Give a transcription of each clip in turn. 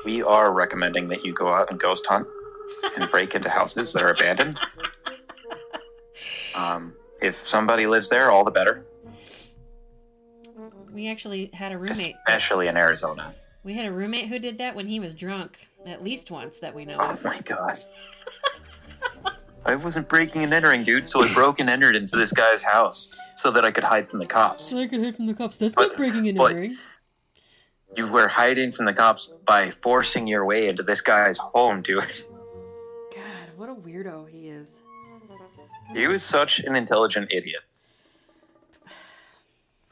we are recommending that you go out and ghost hunt and break into houses that are abandoned. If somebody lives there, all the better. We actually had a roommate. Especially in Arizona. We had a roommate who did that when he was drunk, at least once that we know Oh of. my god. I wasn't breaking and entering, dude, so I broke and entered into this guy's house so that I could hide from the cops. So I could hide from the cops. That's not breaking and entering. You were hiding from the cops by forcing your way into this guy's home, dude. God, what a weirdo he is. He was such an intelligent idiot.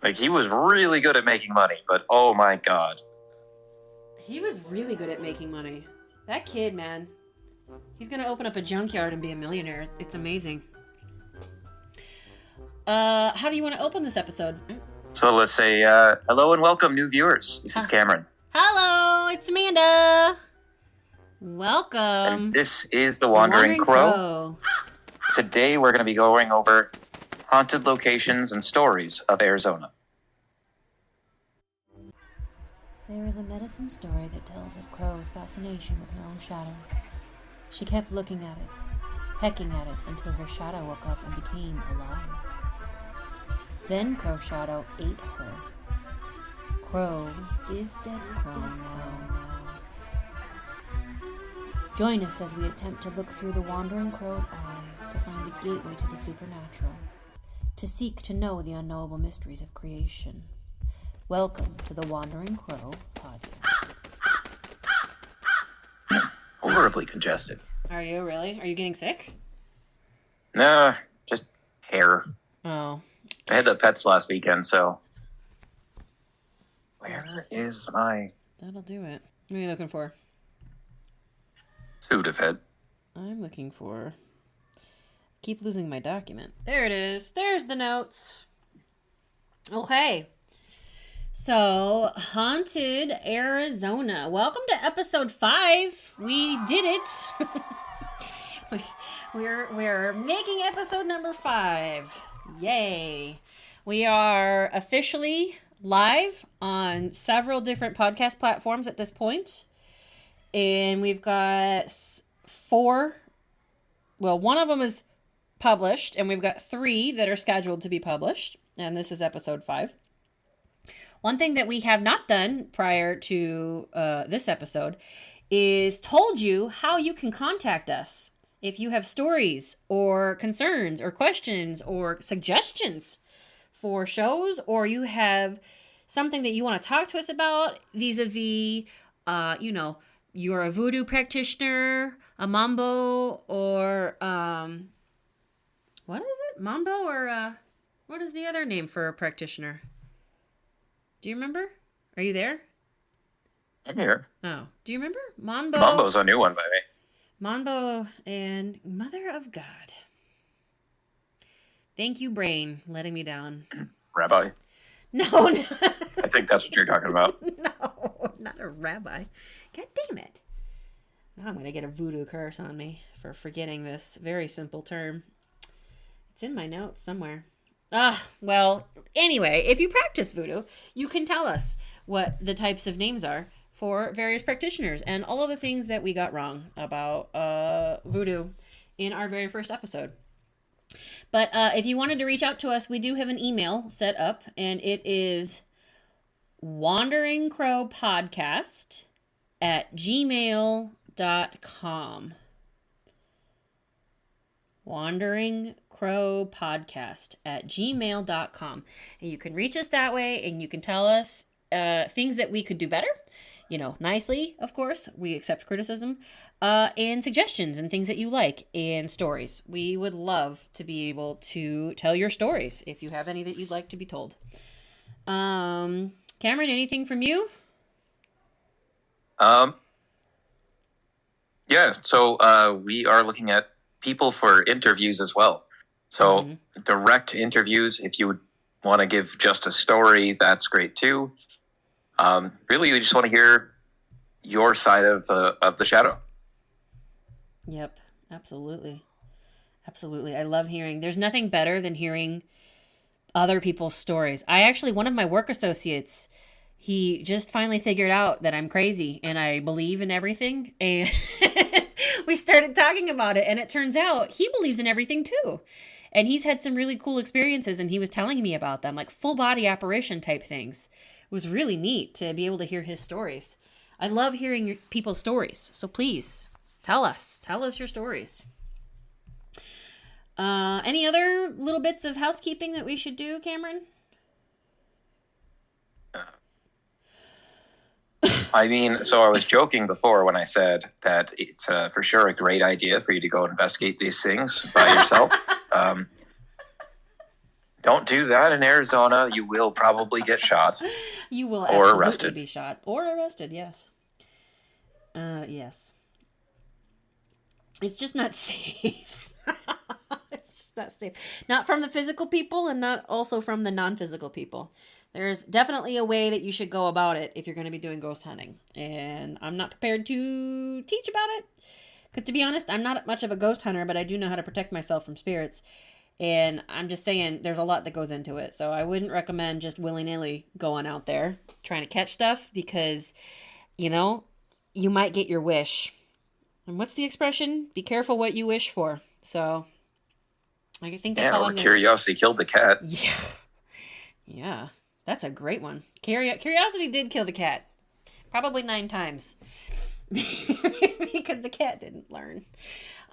Like, he was really good at making money, but oh my god. He was really good at making money. That kid, man. He's gonna open up a junkyard and be a millionaire. It's amazing. How do you want to open this episode? So let's say, hello and welcome, new viewers. This is Cameron. Hello, it's Amanda. Welcome. And this is the Wandering Crow. Today we're going to be going over haunted locations and stories of Arizona. There is a medicine story that tells of Crow's fascination with her own shadow. She kept looking at it, pecking at it until her shadow woke up and became alive. Then Crow's shadow ate her. Crow is dead Crow now. Join us as we attempt to look through the Wandering Crow's eye to find the gateway to the supernatural, to seek to know the unknowable mysteries of creation. Welcome to the Wandering Crow podcast. Horribly congested. Are you really? Are you getting sick? Nah, just hair. Oh. I had the pets last weekend, so... Where is my... That'll do it. What are you looking for? Sudafed. I'm looking for... Keep losing my document. There it is. There's the notes. Okay. So, Haunted Arizona. Welcome to episode 5. We did it. We're making episode number 5. Yay. We are officially live on several different podcast platforms at this point. And we've got 4. Well, one of them is published, and we've got 3 that are scheduled to be published. And this is episode 5. One thing that we have not done prior to this episode is told you how you can contact us. If you have stories or concerns or questions or suggestions for shows, or you have something that you want to talk to us about vis-a-vis, you're a voodoo practitioner, a mambo, or, what is it? Mambo or, what is the other name for a practitioner? Do you remember? Are you there? I'm here. Oh. Do you remember? Mambo. Mambo's a new one by me. Mambo and Mother of God. Thank you, brain, letting me down. Rabbi? No. I think that's what you're talking about. No, not a rabbi. God damn it. Now I'm going to get a voodoo curse on me for forgetting this very simple term. It's in my notes somewhere. Well, anyway, if you practice voodoo, you can tell us what the types of names are for various practitioners and all of the things that we got wrong about voodoo in our very first episode. But if you wanted to reach out to us, we do have an email set up, and it is wanderingcrowpodcast@gmail.com. wanderingcrowpodcast@gmail.com. And you can reach us that way, and you can tell us things that we could do better. Nicely, of course. We accept criticism. And suggestions and things that you like, and stories. We would love to be able to tell your stories if you have any that you'd like to be told. Cameron, anything from you? Yeah, so we are looking at people for interviews as well. So direct interviews, if you would want to give just a story, that's great too. Really, we just want to hear your side of the shadow. Yep, absolutely. Absolutely. I love hearing. There's nothing better than hearing other people's stories. One of my work associates he just finally figured out that I'm crazy and I believe in everything. And we started talking about it. And it turns out he believes in everything too. And he's had some really cool experiences, and he was telling me about them, like full body apparition type things. It was really neat to be able to hear his stories. I love hearing people's stories. So please tell us your stories. Any other little bits of housekeeping that we should do, Cameron? I mean, so I was joking before when I said that it's for sure a great idea for you to go investigate these things by yourself. Don't do that in Arizona. You will probably get shot. You will or absolutely arrested. be shot. Or arrested, yes. Yes. It's just not safe. It's just not safe. Not from the physical people and not also from the non-physical people. There's definitely a way that you should go about it if you're going to be doing ghost hunting. And I'm not prepared to teach about it. Because to be honest, I'm not much of a ghost hunter, but I do know how to protect myself from spirits. And I'm just saying there's a lot that goes into it. So I wouldn't recommend just willy-nilly going out there trying to catch stuff because, you know, you might get your wish. And what's the expression? Be careful what you wish for. So I think that's all I'm going to say. Curiosity killed the cat. Yeah. Yeah. That's a great one. Curiosity did kill the cat. Probably 9 times. Because the cat didn't learn.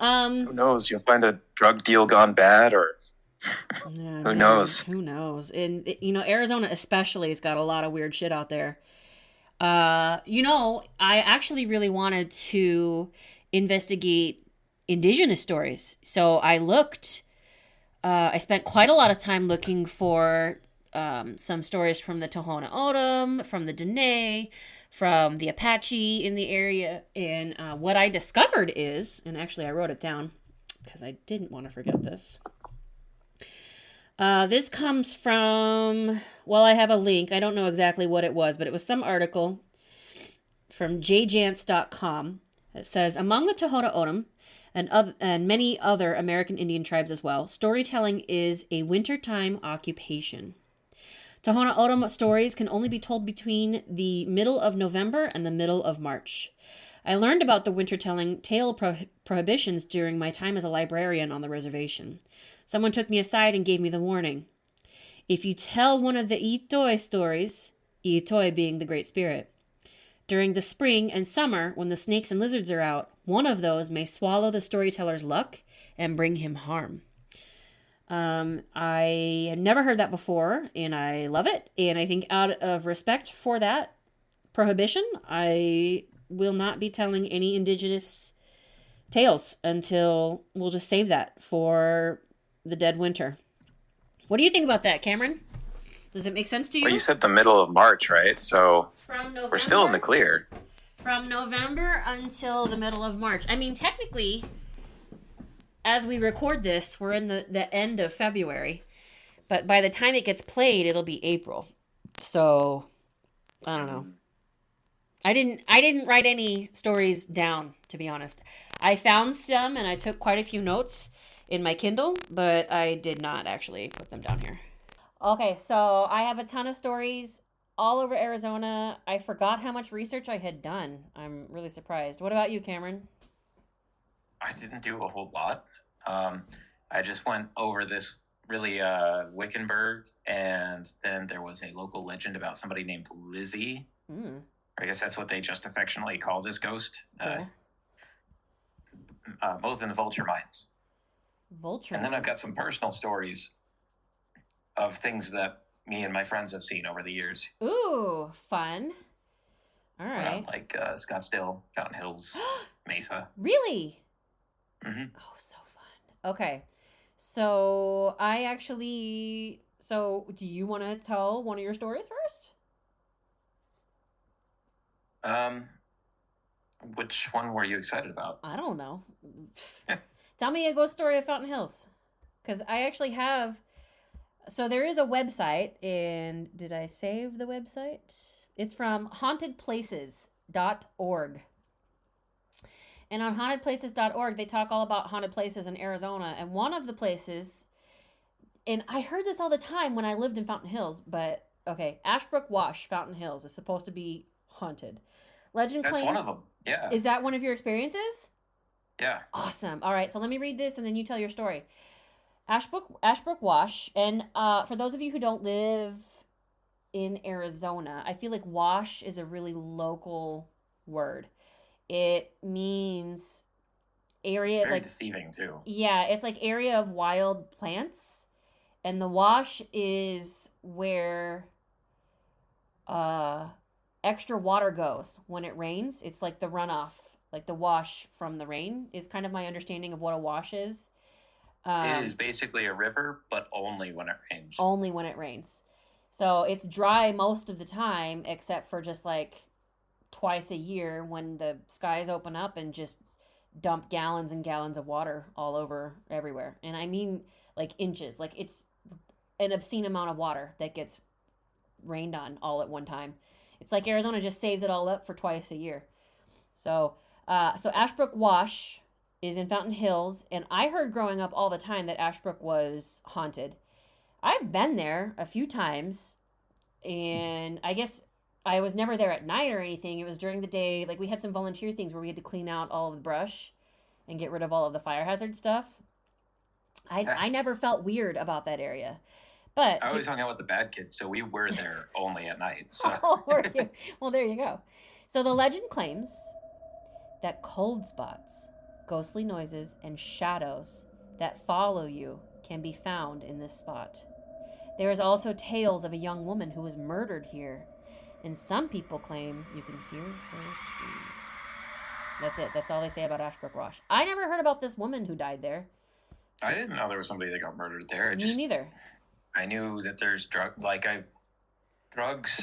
Who knows? You'll find a drug deal gone bad, or who knows? Who knows? And, you know, Arizona especially has got a lot of weird shit out there. You know, I actually really wanted to investigate indigenous stories. So I looked, I spent quite a lot of time looking for some stories from the Tohono O'odham, from the Dene, from the Apache in the area. And what I discovered is, and actually I wrote it down because I didn't want to forget this. This comes from, well, I have a link. I don't know exactly what it was, but it was some article from jjance.com. It says, among the Tohono O'odham and many other American Indian tribes as well, storytelling is a wintertime occupation. Tohono O'odham stories can only be told between the middle of November and the middle of March. I learned about the wintertelling tale prohibitions during my time as a librarian on the reservation. Someone took me aside and gave me the warning. If you tell one of the Itoi stories, Itoi being the Great Spirit, during the spring and summer when the snakes and lizards are out, one of those may swallow the storyteller's luck and bring him harm. I had never heard that before, and I love it. And I think out of respect for that prohibition, I will not be telling any indigenous tales until we'll just save that for the dead winter. What do you think about that, Cameron? Does it make sense to you? Well, you said the middle of March, right? So we're still in the clear. From November until the middle of March. I mean, technically, as we record this, we're in the end of February. But by the time it gets played, it'll be April. So, I don't know. I didn't write any stories down, to be honest. I found some, and I took quite a few notes in my Kindle, but I did not actually put them down here. Okay, so I have a ton of stories all over Arizona. I forgot how much research I had done. I'm really surprised. What about you, Cameron? I didn't do a whole lot. I just went over this really Wickenburg, and then there was a local legend about somebody named Lizzie. I guess that's what they just affectionately call this ghost. Cool. Both in the Vulture Mines. And then I've got some personal stories of things that me and my friends have seen over the years. Ooh, fun. All right. Like Scottsdale, Mountain Hills, Mesa. Really? Mm-hmm. Oh, so fun. Okay. So do you want to tell one of your stories first? Which one were you excited about? I don't know. Tell me a ghost story of Fountain Hills. Because I actually have... So there is a website, and did I save the website? It's from hauntedplaces.org. And on hauntedplaces.org, they talk all about haunted places in Arizona. And one of the places, and I heard this all the time when I lived in Fountain Hills, but Okay, Ashbrook Wash, Fountain Hills, is supposed to be haunted. Legend That's claims. one of them. Yeah. Is that one of your experiences? Yeah. Awesome. All right, so let me read this and then you tell your story. Ashbrook Wash, and for those of you who don't live in Arizona, I feel like wash is a really local word. It means area Very like deceiving too. yeah, it's like area of wild plants, and the wash is where extra water goes when it rains. It's like the runoff, like the wash from the rain is kind of my understanding of what a wash is. It is basically a river, but only when it rains. Only when it rains. So it's dry most of the time, except for just like twice a year when the skies open up and just dump gallons and gallons of water all over everywhere. And I mean like inches. Like it's an obscene amount of water that gets rained on all at one time. It's like Arizona just saves it all up for twice a year. So Ashbrook Wash is in Fountain Hills, and I heard growing up all the time that Ashbrook was haunted. I've been there a few times, and I guess I was never there at night or anything. It was during the day. Like we had some volunteer things where we had to clean out all of the brush and get rid of all of the fire hazard stuff. I never felt weird about that area. But I always hung out with the bad kids, so we were there only at night. So. Oh, were you? Well, there you go. So the legend claims that cold spots, ghostly noises, and shadows that follow you can be found in this spot. There is also tales of a young woman who was murdered here, and some people claim you can hear her screams. That's it. That's all they say about Ashbrook Wash. I never heard about this woman who died there. I didn't know there was somebody that got murdered there. Me neither. I knew that there's drugs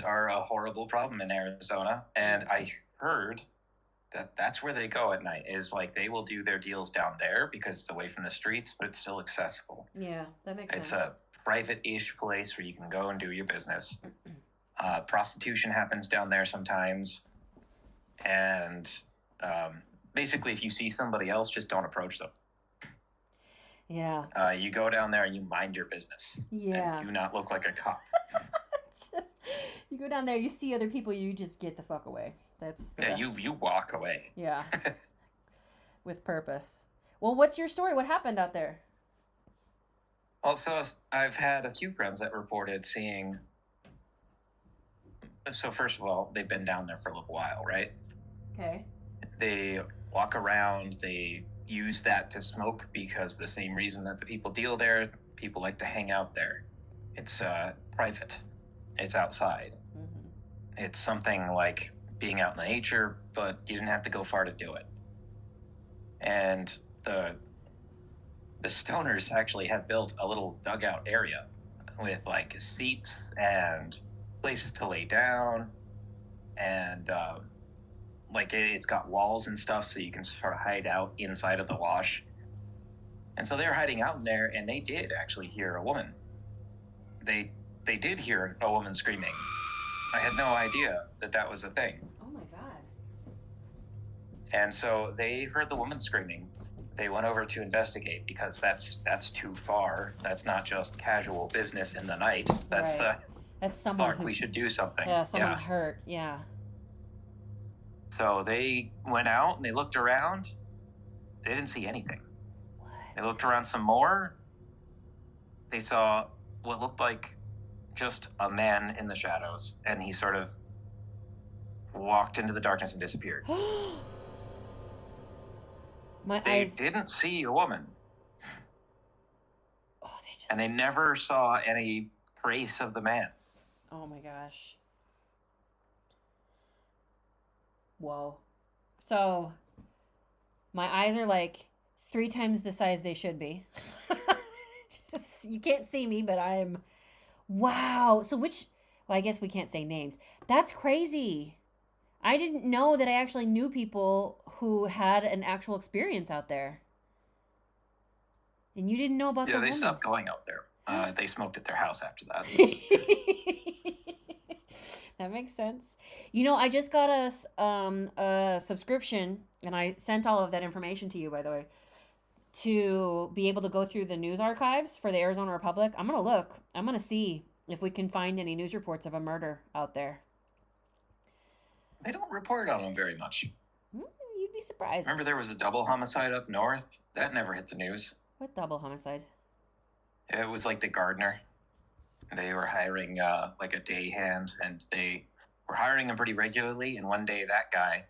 are a horrible problem in Arizona, and I heard that that's where they go at night. Is like they will do their deals down there because it's away from the streets, but it's still accessible. Yeah, that makes sense. It's a private-ish place where you can go and do your business. Prostitution happens down there sometimes, and basically, if you see somebody else, just don't approach them. Yeah. You go down there and you mind your business. Yeah. And do not look like a cop. You go down there, you see other people, you just get the fuck away. That's the best. You walk away. Yeah. With purpose. Well, what's your story? What happened out there? Also, I've had a few friends that reported seeing. So first of all, they've been down there for a little while, right? Okay. They walk around. They use that to smoke because the same reason that the people deal there, people like to hang out there. It's private. It's outside. Mm-hmm. It's something like being out in nature, but you didn't have to go far to do it. And the stoners actually have built a little dugout area with like seats and places to lay down, and like it's got walls and stuff so you can sort of hide out inside of the wash. And so they're hiding out in there, and they did actually hear a woman. They did hear a woman screaming. I had no idea that was a thing. Oh my God. And so they heard the woman screaming. They went over to investigate because that's too far. That's not just casual business in the night. That's right. That's someone we should do something. Yeah, someone's hurt. Yeah. So they went out and they looked around. They didn't see anything. What? They looked around some more. They saw what looked like just a man in the shadows, and he sort of walked into the darkness and disappeared. They didn't see a woman. Oh, and they never saw any trace of the man. Oh my gosh. Whoa. So, my eyes are like 3 times the size they should be. You can't see me, but I'm... Wow. So well, I guess we can't say names. That's crazy. I didn't know that I actually knew people who had an actual experience out there. And you didn't know about the woman. Yeah, they stopped going out there. They smoked at their house after that. That makes sense. You know, I just got a subscription, and I sent all of that information to you, by the way, to be able to go through the news archives for the Arizona Republic. I'm going to look. I'm going to see if we can find any news reports of a murder out there. They don't report on them very much. You'd be surprised. Remember there was a double homicide up north? That never hit the news. What double homicide? It was like the gardener. They were hiring like a day hand, and they were hiring him pretty regularly, and one day that guy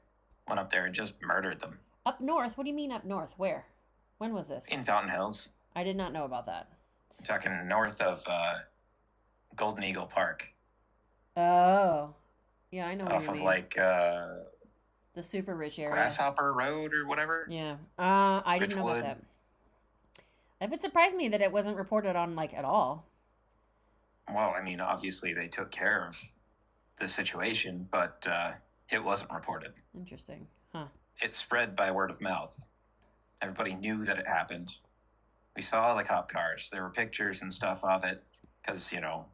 went up there and just murdered them. Up north? What do you mean up north? Where? When was this? In Fountain Hills. I did not know about that. I'm talking north of Golden Eagle Park. Oh. Yeah, I know what off you of mean. like the super rich area. Grasshopper Road or whatever. Yeah. I didn't know about that. It would surprise me that it wasn't reported on, like, at all. Well, I mean, obviously they took care of the situation, but it wasn't reported. Interesting. Huh. It spread by word of mouth. Everybody knew that it happened. We saw the cop cars. There were pictures and stuff of it because, you know,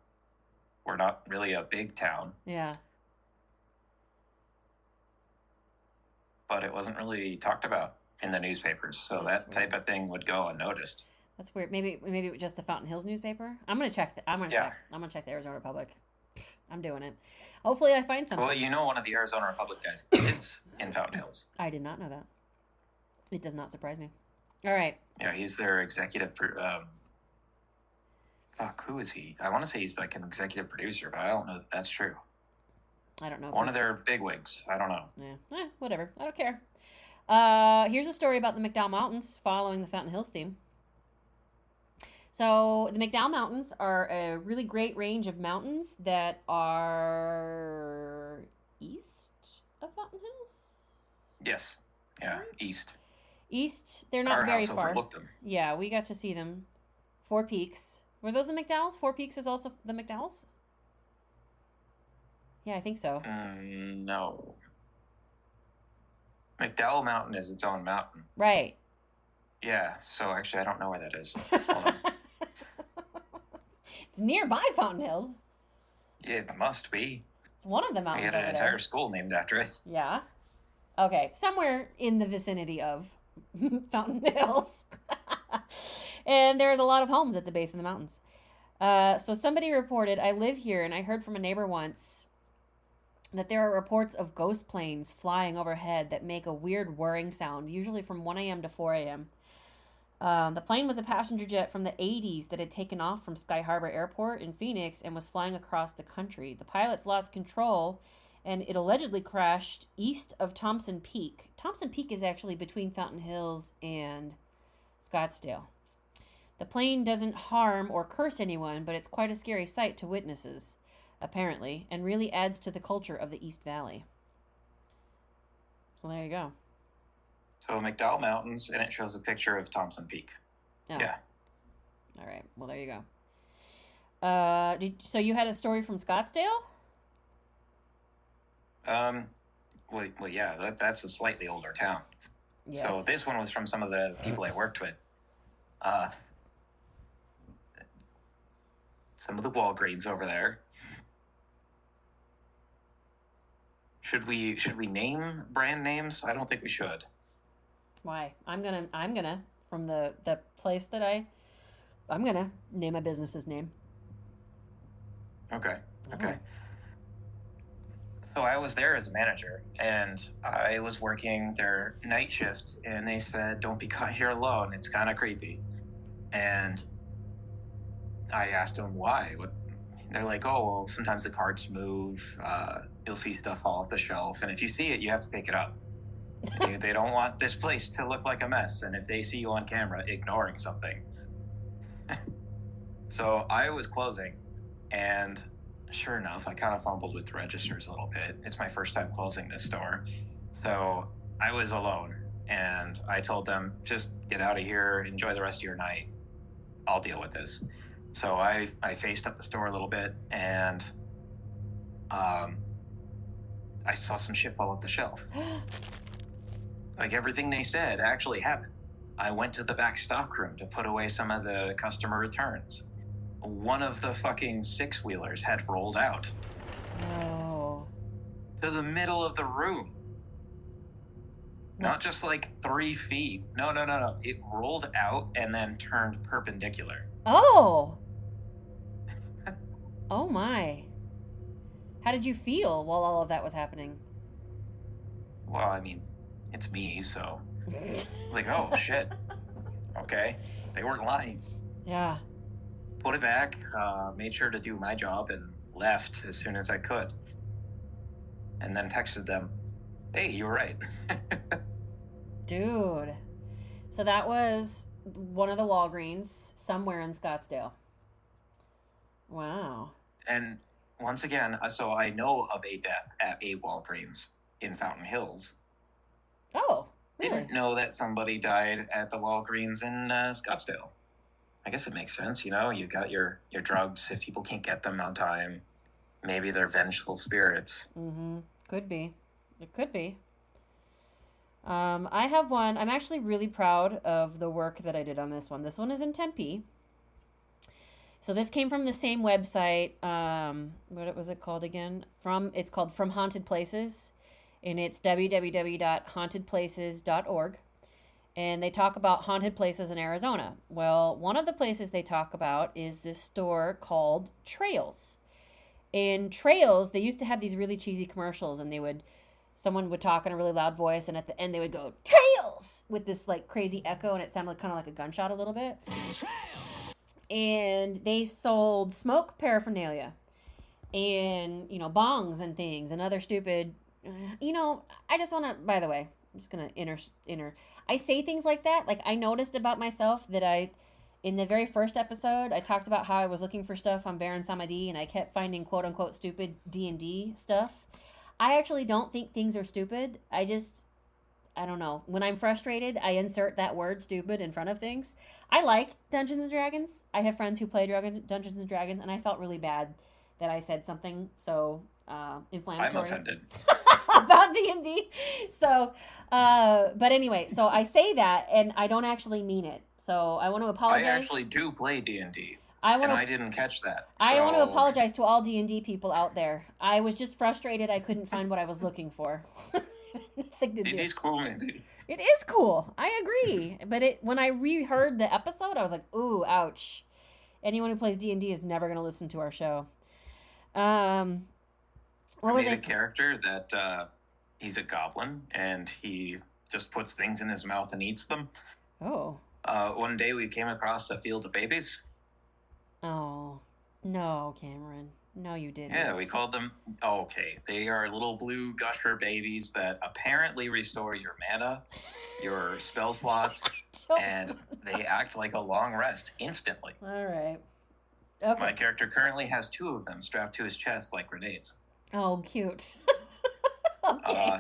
we're not really a big town. Yeah. But it wasn't really talked about in the newspapers, so that type of thing would go unnoticed. That's weird. Maybe it was just the Fountain Hills newspaper. I'm gonna check. I'm gonna check the Arizona Republic. I'm doing it. Hopefully, I find something. Well, you know, one of the Arizona Republic guys lives in Fountain Hills. I did not know that. It does not surprise me. All right. Yeah, he's their executive. Who is he? I want to say he's like an executive producer, but I don't know that that's true. I don't know. One of their bigwigs. I don't know. Yeah. Whatever. I don't care. Here's a story about the McDowell Mountains following the Fountain Hills theme. So the McDowell Mountains are a really great range of mountains that are east of Fountain Hills. Yes. Yeah, east. East. They're not very far. Overlooked them. Yeah, we got to see them. Four Peaks. Were those the McDowells? Four Peaks is also the McDowells? Yeah, I think so. No. McDowell Mountain is its own mountain. Right. Yeah, so actually I don't know where that is. Hold on. It's nearby Fountain Hills. It must be. It's one of the mountains. We had an entire school named after it. Yeah. Okay, somewhere in the vicinity of Fountain Hills. And there's a lot of homes at the base of the mountains. So somebody reported, I live here, and I heard from a neighbor once that there are reports of ghost planes flying overhead that make a weird whirring sound, usually from 1 a.m. to 4 a.m. The plane was a passenger jet from the 80s that had taken off from Sky Harbor Airport in Phoenix and was flying across the country. The pilots lost control, and it allegedly crashed east of Thompson Peak. Thompson Peak is actually between Fountain Hills and Scottsdale. The plane doesn't harm or curse anyone, but it's quite a scary sight to witnesses, apparently, and really adds to the culture of the East Valley. So there you go. So McDowell Mountains, and it shows a picture of Thompson Peak. Oh. Yeah. All right. Well, there you go. So you had a story from Scottsdale? Well, yeah, that's a slightly older town. Yes. So this one was from some of the people I worked with. Some of the Walgreens over there. Should we name brand names? I don't think we should. Why? I'm gonna from the place that I'm gonna name my business's name. Okay. So I was there as a manager, and I was working their night shift, and they said, "Don't be caught here alone. It's kind of creepy." And I asked them why. They're like, "Oh, well, sometimes the carts move. You'll see stuff fall off the shelf, and if you see it, you have to pick it up. They don't want this place to look like a mess, and if they see you on camera ignoring something." So I was closing, and sure enough, I kind of fumbled with the registers a little bit. It's my first time closing this store. So I was alone, and I told them, just get out of here, enjoy the rest of your night. I'll deal with this. So I faced up the store a little bit, and I saw some shit fall off the shelf. Like everything they said actually happened. I went to the back stock room to put away some of the customer returns. One of the fucking six-wheelers had rolled out. Oh. To the middle of the room. Not just like 3 feet. No. It rolled out and then turned perpendicular. Oh. Oh my. How did you feel while all of that was happening? Well, I mean, it's me, so like, oh shit. Okay, they weren't lying. Yeah. Put it back. Made sure to do my job and left as soon as I could. And then texted them, "Hey, you were right." Dude. So that was one of the Walgreens somewhere in Scottsdale. Wow. And once again, so I know of a death at a Walgreens in Fountain Hills. Oh, really? Didn't know that somebody died at the Walgreens in Scottsdale. I guess it makes sense, you know. You got your drugs. If people can't get them on time, maybe they're vengeful spirits. Mm-hmm. Could be. It could be. I have one. I'm actually really proud of the work that I did on this one. This one is in Tempe. So this came from the same website. What was it called again? It's called From Haunted Places, and it's www.hauntedplaces.org. And they talk about haunted places in Arizona. Well, one of the places they talk about is this store called Trails. In Trails, they used to have these really cheesy commercials, and someone would talk in a really loud voice, and at the end they would go, "Trails!" with this like crazy echo, and it sounded kind of like a gunshot a little bit. And they sold smoke paraphernalia and, bongs and things and other stupid, I just want to, by the way, I'm just going to I say things like that. Like, I noticed about myself that in the very first episode, I talked about how I was looking for stuff on Baron Samedi, and I kept finding quote unquote stupid D&D stuff. I actually don't think things are stupid. I don't know. When I'm frustrated, I insert that word stupid in front of things. I like Dungeons and Dragons. I have friends who play Dungeons and Dragons, and I felt really bad that I said something so inflammatory. I'm offended. About D&D. So, but anyway, so I say that, and I don't actually mean it. So I want to apologize. I actually do play D&D. I didn't catch that. I want to apologize to all D&D people out there. I was just frustrated I couldn't find what I was looking for. D&D's cool, man, dude. It is cool. I agree. But when I reheard the episode, I was like, ooh, ouch. Anyone who plays D&D is never going to listen to our show. I made a character that he's a goblin, and he just puts things in his mouth and eats them. Oh. One day we came across a field of babies. Oh. No, Cameron. No, you didn't. Yeah, we called them... Oh, okay. They are little blue gusher babies that apparently restore your mana, your spell slots, and they act like a long rest instantly. All right. Okay. My character currently has 2 of them strapped to his chest like grenades. Oh, cute. Okay.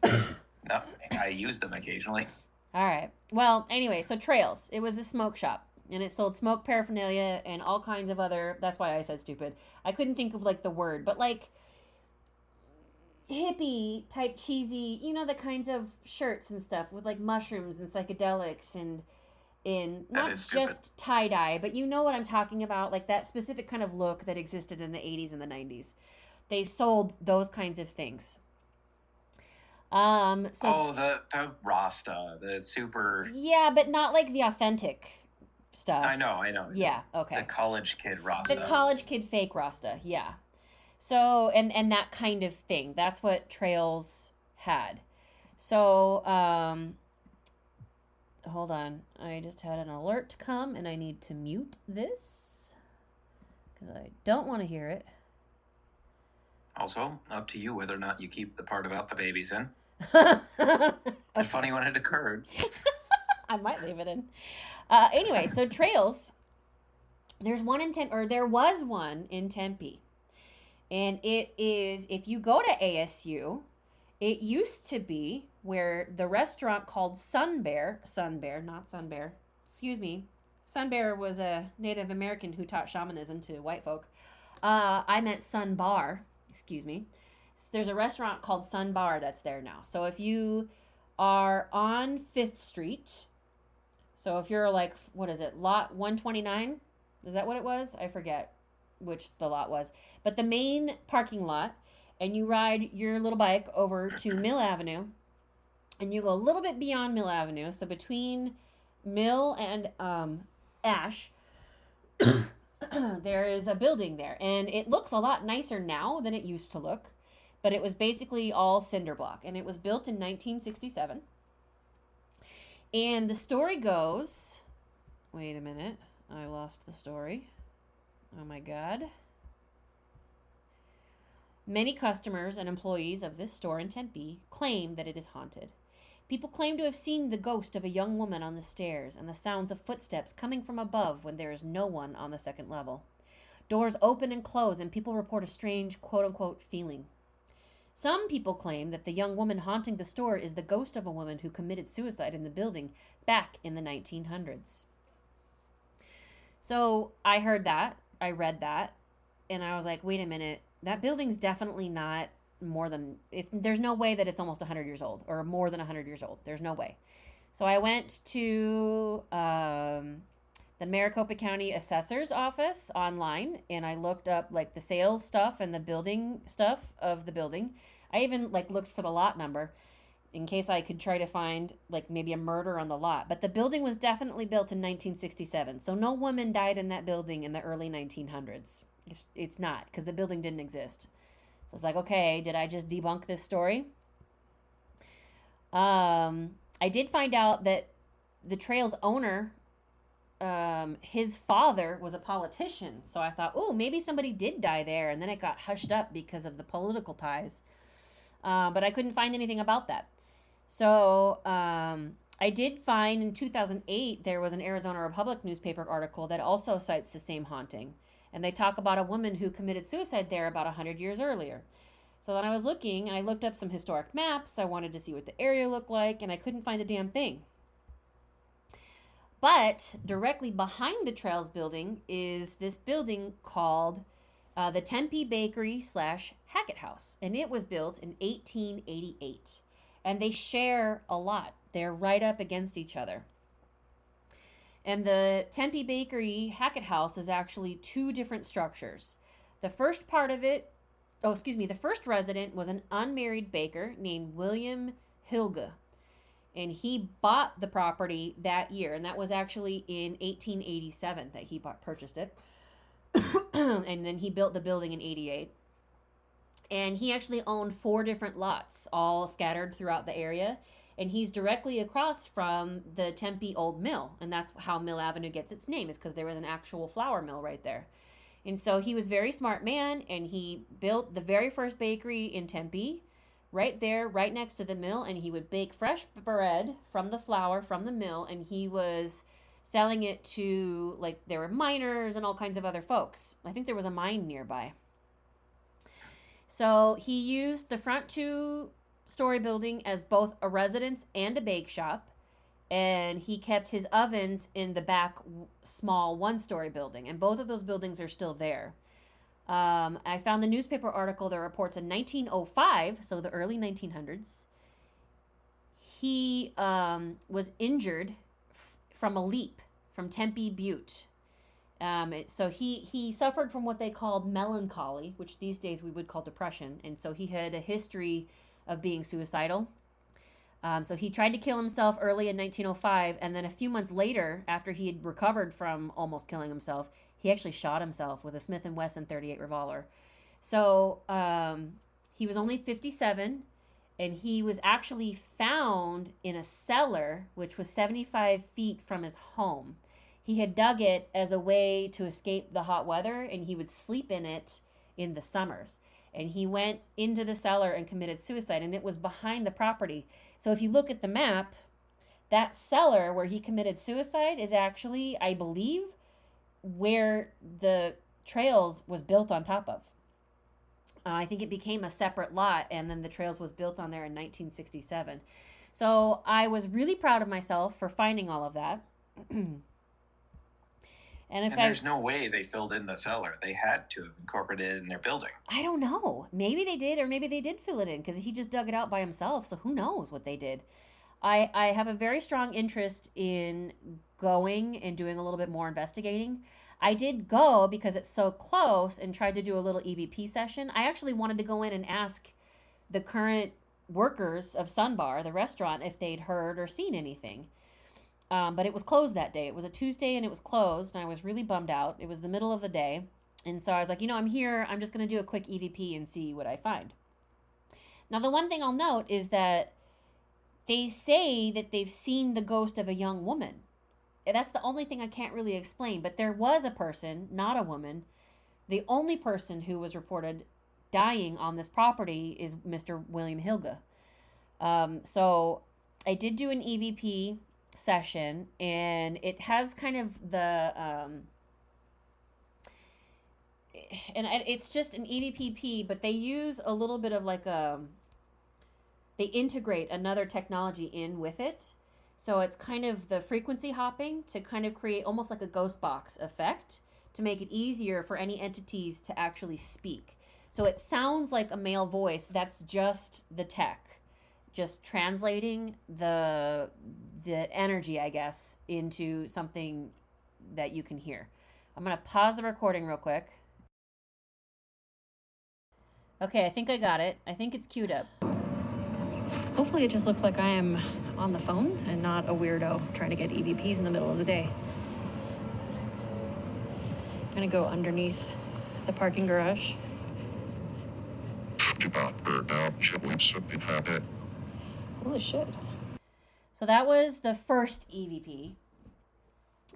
No, I use them occasionally. All right. Well, anyway, so Trails. It was a smoke shop. And it sold smoke paraphernalia and all kinds of other... That's why I said stupid. I couldn't think of, the word. But, hippie type cheesy... the kinds of shirts and stuff with, mushrooms and psychedelics and not just tie-dye. But you know what I'm talking about. that specific kind of look that existed in the 80s and the 90s. They sold those kinds of things. The Rasta. The super... Yeah, but not, the authentic... stuff. I know. Yeah, okay. The college kid Rasta. The college kid fake Rasta, yeah. So, and that kind of thing. That's what Trails had. So, hold on. I just had an alert come, and I need to mute this, because I don't want to hear it. Also, up to you whether or not you keep the part about the babies in. It's funny when it occurred. I might leave it in. Anyway, so Trails, there was one in Tempe. And it is, if you go to ASU, it used to be where the restaurant called Sun Bear, Sun Bear was a Native American who taught shamanism to white folk. I meant Sun Bar, excuse me. There's a restaurant called Sun Bar that's there now. So if you are on 5th Street... So if you're what is it, lot 129? Is that what it was? I forget which the lot was. But the main parking lot, and you ride your little bike over to Mill Avenue, and you go a little bit beyond Mill Avenue. So between Mill and Ash, there is a building there, and it looks a lot nicer now than it used to look, but it was basically all cinder block, and it was built in 1967. And the story goes, wait a minute, I lost the story. Oh my God. Many customers and employees of this store in Tempe claim that it is haunted. People claim to have seen the ghost of a young woman on the stairs and the sounds of footsteps coming from above when there is no one on the second level. Doors open and close, and people report a strange quote-unquote feeling. Some people claim that the young woman haunting the store is the ghost of a woman who committed suicide in the building back in the 1900s. So I heard that, I read that, and I was like, wait a minute, that building's definitely not more than, there's no way that it's almost 100 years old or more than 100 years old. There's no way. So I went to the Maricopa County Assessor's Office online, and I looked up like the sales stuff and the building stuff of the building. I even like looked for the lot number in case I could try to find like maybe a murder on the lot. But the building was definitely built in 1967. So no woman died in that building in the early 1900s. It's not, because the building didn't exist. So it's like, okay, did I just debunk this story? I did find out that the trail's owner, his father was a politician. So I thought, oh, maybe somebody did die there. And then it got hushed up because of the political ties. But I couldn't find anything about that. So I did find in 2008, there was an Arizona Republic newspaper article that also cites the same haunting. And they talk about a woman who committed suicide there about 100 years earlier. So then I was looking, and I looked up some historic maps. I wanted to see what the area looked like, and I couldn't find a damn thing. But directly behind the Trails building is this building called the Tempe Bakery / Hackett House. And it was built in 1888. And they share a lot. They're right up against each other. And the Tempe Bakery Hackett House is actually two different structures. The first part of it, the first resident was an unmarried baker named William Hilge. And he bought the property that year. And that was actually in 1887 that he purchased it. And then he built the building in 88. And he actually owned 4 different lots, all scattered throughout the area. And he's directly across from the Tempe Old Mill. And that's how Mill Avenue gets its name, is because there was an actual flour mill right there. And so he was a very smart man, and he built the very first bakery in Tempe, right there, right next to the mill. And he would bake fresh bread from the flour from the mill, and he was selling it to, like, there were miners and all kinds of other folks. I think there was a mine nearby. So he used the front 2-story building as both a residence and a bake shop, and he kept his ovens in the back small 1-story building, and both of those buildings are still there. I found the newspaper article that reports in 1905, so the early 1900s, he was injured from a leap from Tempe Butte. So he suffered from what they called melancholy, which these days we would call depression, and so he had a history of being suicidal. So he tried to kill himself early in 1905, and then a few months later, after he had recovered from almost killing himself, he actually shot himself with a Smith & Wesson .38 revolver. So he was only 57, and he was actually found in a cellar, which was 75 feet from his home. He had dug it as a way to escape the hot weather, and he would sleep in it in the summers. And he went into the cellar and committed suicide, and it was behind the property. So if you look at the map, that cellar where he committed suicide is actually, I believe, where the Trails was built on top of. I think it became a separate lot, and then the Trails was built on there in 1967. So I was really proud of myself for finding all of that. And there's no way they filled in the cellar. They had to have incorporated it in their building. I don't know. Maybe they did, or maybe they did fill it in, because he just dug it out by himself, so who knows what they did. I have a very strong interest in going and doing a little bit more investigating. I did go because it's so close and tried to do a little EVP session. I actually wanted to go in and ask the current workers of Sunbar, the restaurant, if they'd heard or seen anything. But it was closed that day. It was a Tuesday and it was closed, and I was really bummed out. It was the middle of the day. And so I was like, I'm here. I'm just going to do a quick EVP and see what I find. Now, the one thing I'll note is that they say that they've seen the ghost of a young woman. That's the only thing I can't really explain. But there was a person, not a woman. The only person who was reported dying on this property is Mr. William Hilga. So I did do an EVP session, and it has kind of the and it's just an EVPP, but they use a little bit of like they integrate another technology in with it. So it's kind of the frequency hopping to kind of create almost like a ghost box effect to make it easier for any entities to actually speak. So it sounds like a male voice. That's just the tech, just translating the energy, I guess, into something that you can hear. I'm going to pause the recording real quick. Okay, I think I got it. I think it's queued up. Hopefully it just looks like I am on the phone and not a weirdo trying to get EVPs in the middle of the day. I'm going to go underneath the parking garage. Holy shit. So that was the first EVP.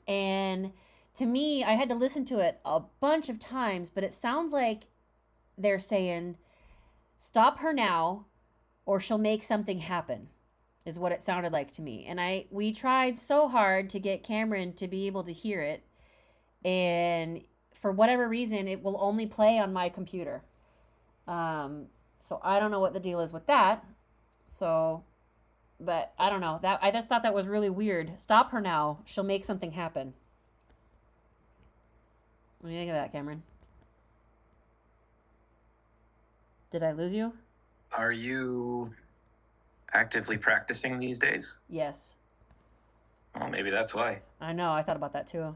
And to me, I had to listen to it a bunch of times, but it sounds like they're saying, stop her now or she'll make something happen, is what it sounded like to me. And we tried so hard to get Cameron to be able to hear it. And for whatever reason, it will only play on my computer. So I don't know what the deal is with that. So, but I don't know. I just thought that was really weird. Stop her now. She'll make something happen. What do you think of that, Cameron? Did I lose you? Are you actively practicing these days? Yes. Well, maybe that's why. I know. I thought about that too.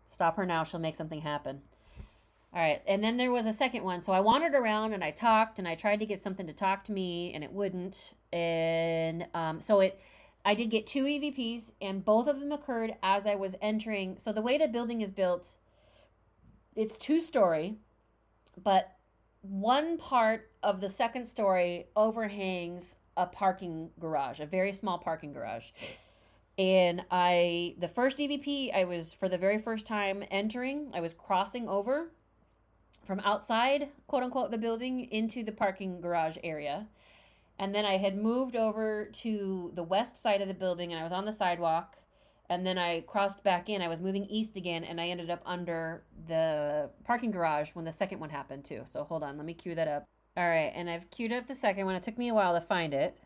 Stop her now. She'll make something happen. All right. And then there was a second one. So I wandered around and I talked and I tried to get something to talk to me and it wouldn't. And I did get 2 EVPs and both of them occurred as I was entering. So the way the building is built, it's 2-story, but one part of the second story overhangs a parking garage, a very small parking garage. And the first EVP, I was, for the very first time entering, I was crossing over from outside, quote unquote, the building into the parking garage area. And then I had moved over to the west side of the building and I was on the sidewalk. And then I crossed back in. I was moving east again and I ended up under the parking garage when the second one happened too. So hold on, let me cue that up. All right, and I've queued up the second one. It took me a while to find it,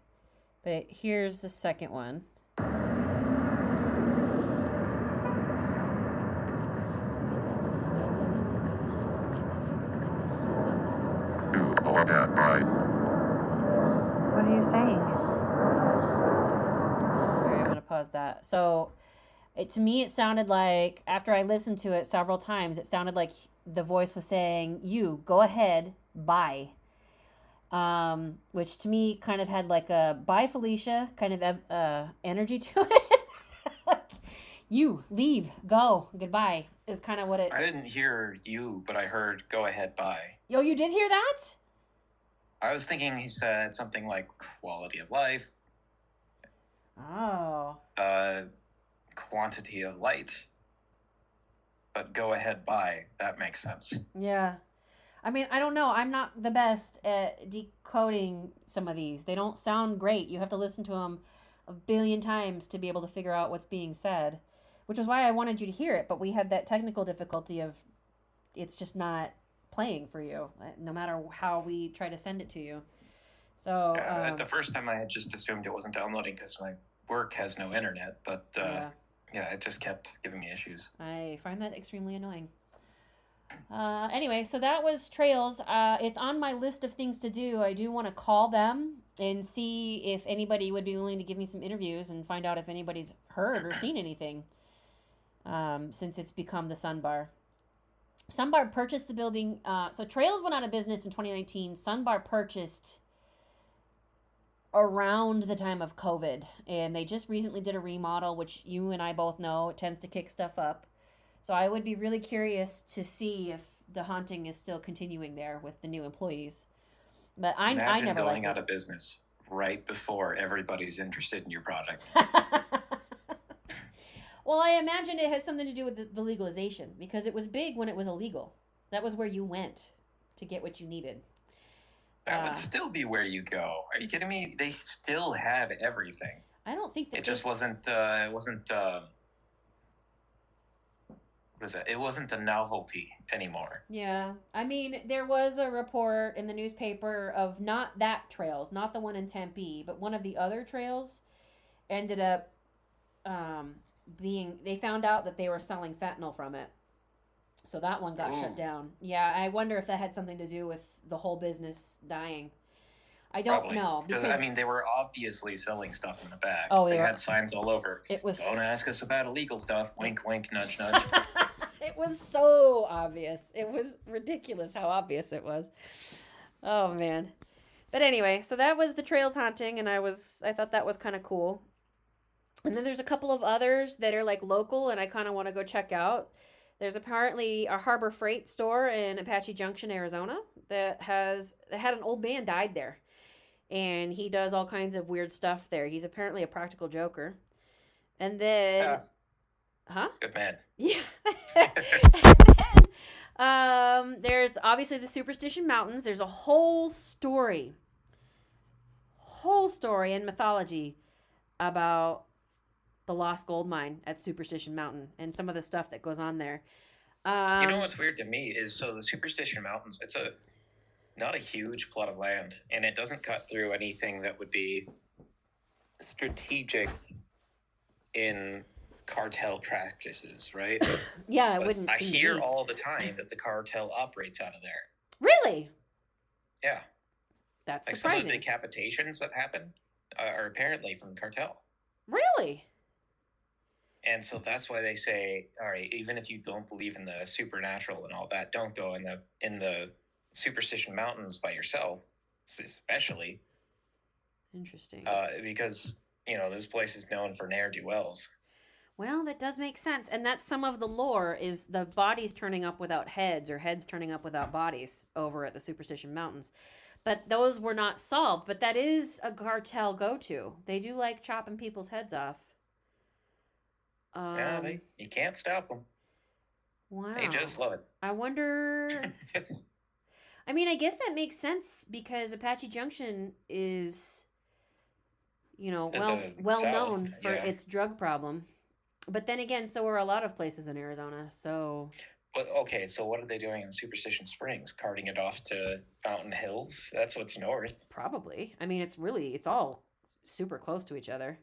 but here's the second one. What are you saying? All right, I'm going to pause that. So to me, it sounded like, after I listened to it several times, it sounded like the voice was saying, you, go ahead, bye. Which to me kind of had like a bye Felicia kind of energy to it. Like, you, leave, go, goodbye, is kind of what it... I didn't hear you, but I heard go ahead, bye. Oh, you did hear that? I was thinking he said something like quality of life. Oh. Quantity of light. But go ahead, bye. That makes sense. Yeah. I mean, I don't know. I'm not the best at decoding some of these. They don't sound great. You have to listen to them a billion times to be able to figure out what's being said, which is why I wanted you to hear it. But we had that technical difficulty of it's just not playing for you, no matter how we try to send it to you. So the first time I had just assumed it wasn't downloading because my work has no internet, but yeah, it just kept giving me issues. I find that extremely annoying. Anyway, so that was Trails. It's on my list of things to do. I do want to call them and see if anybody would be willing to give me some interviews and find out if anybody's heard or seen anything since it's become the Sunbar. Sunbar purchased the building. So Trails went out of business in 2019. Sunbar purchased around the time of COVID, and they just recently did a remodel, which you and I both know it tends to kick stuff up. So I would be really curious to see if the haunting is still continuing there with the new employees. But I never going liked out it. of business right before everybody's interested in your product. Well, I imagine it has something to do with the legalization, because it was big when it was illegal. That was where you went to get what you needed. That would still be where you go. Are you kidding me? They still had everything. I don't think that it just wasn't. It wasn't. What is it? It wasn't a novelty anymore. Yeah, I mean, there was a report in the newspaper of not that trails, not the one in Tempe, but one of the other trails ended up being. They found out that they were selling fentanyl from it. So that one got shut down. Yeah, I wonder if that had something to do with the whole business dying. I don't know. Because I mean, they were obviously selling stuff in the back. Oh, they had signs all over. It was. Don't ask us about illegal stuff. Wink, wink, nudge, nudge. It was so obvious. It was ridiculous how obvious it was. Oh man. But anyway, so that was the trails haunting, and I thought that was kind of cool. And then there's a couple of others that are like local, and I kind of want to go check out. There's apparently a Harbor Freight store in Apache Junction, Arizona, that had an old man died there. And he does all kinds of weird stuff there. He's apparently a practical joker. And then... Huh? Good man. Yeah. And then, there's obviously the Superstition Mountains. There's a whole story and mythology about the lost gold mine at Superstition Mountain and some of the stuff that goes on there. You know what's weird to me is, so the Superstition Mountains, it's not a huge plot of land, and it doesn't cut through anything that would be strategic in cartel practices, right? Yeah, but wouldn't. I hear all the time that the cartel operates out of there. Really? Yeah. That's like surprising. Some of the decapitations that happen are apparently from the cartel. Really? And so that's why they say, all right, even if you don't believe in the supernatural and all that, don't go in the Superstition Mountains by yourself, especially. Interesting. Because, this place is known for ne'er-do-wells. Well, that does make sense. And that's some of the lore, is the bodies turning up without heads, or heads turning up without bodies over at the Superstition Mountains. But those were not solved. But that is a cartel go-to. They do like chopping people's heads off. You can't stop them. Wow. They just love it. I wonder... I mean, I guess that makes sense, because Apache Junction is, well known for its drug problem. But then again, so are a lot of places in Arizona, so... But, okay, so what are they doing in Superstition Springs? Carting it off to Fountain Hills? That's what's north. Probably. I mean, it's all super close to each other.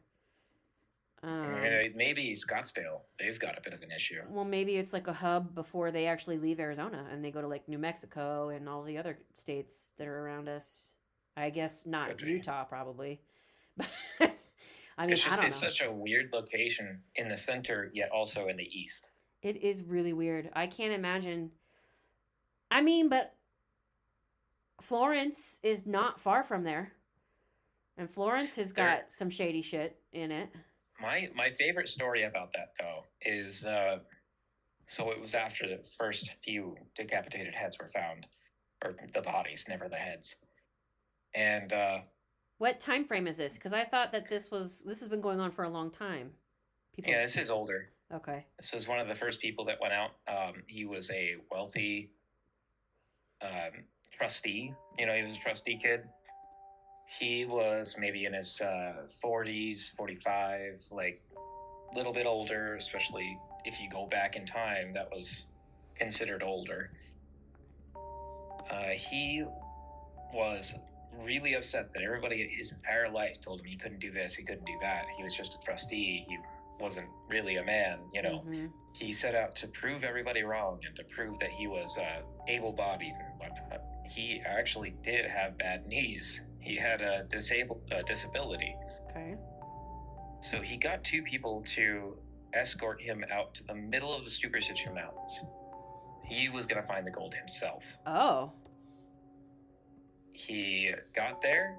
Maybe Scottsdale. They've got a bit of an issue. Well, maybe it's like a hub before they actually leave Arizona, and they go to like New Mexico and all the other states that are around us. I guess not Utah, probably. But I mean, it's such a weird location in the center, yet also in the east. It is really weird. I can't imagine. I mean, but Florence is not far from there, and Florence has got some shady shit in it. My favorite story about that, though, is so it was after the first few decapitated heads were found, or the bodies, never the heads. And what time frame is this? Because I thought that this has been going on for a long time. Yeah, this is older. Okay. This was one of the first people that went out. He was a wealthy trustee. He was a trustee kid. He was maybe in his 40s, 45, like a little bit older, especially if you go back in time, that was considered older. He was really upset that everybody his entire life told him he couldn't do this, he couldn't do that. He was just a trustee. He wasn't really a man, Mm-hmm. He set out to prove everybody wrong and to prove that he was able-bodied and whatnot. He actually did have bad knees. He had a disability. Okay. So he got two people to escort him out to the middle of the Superstition Mountains. He was going to find the gold himself. Oh. He got there,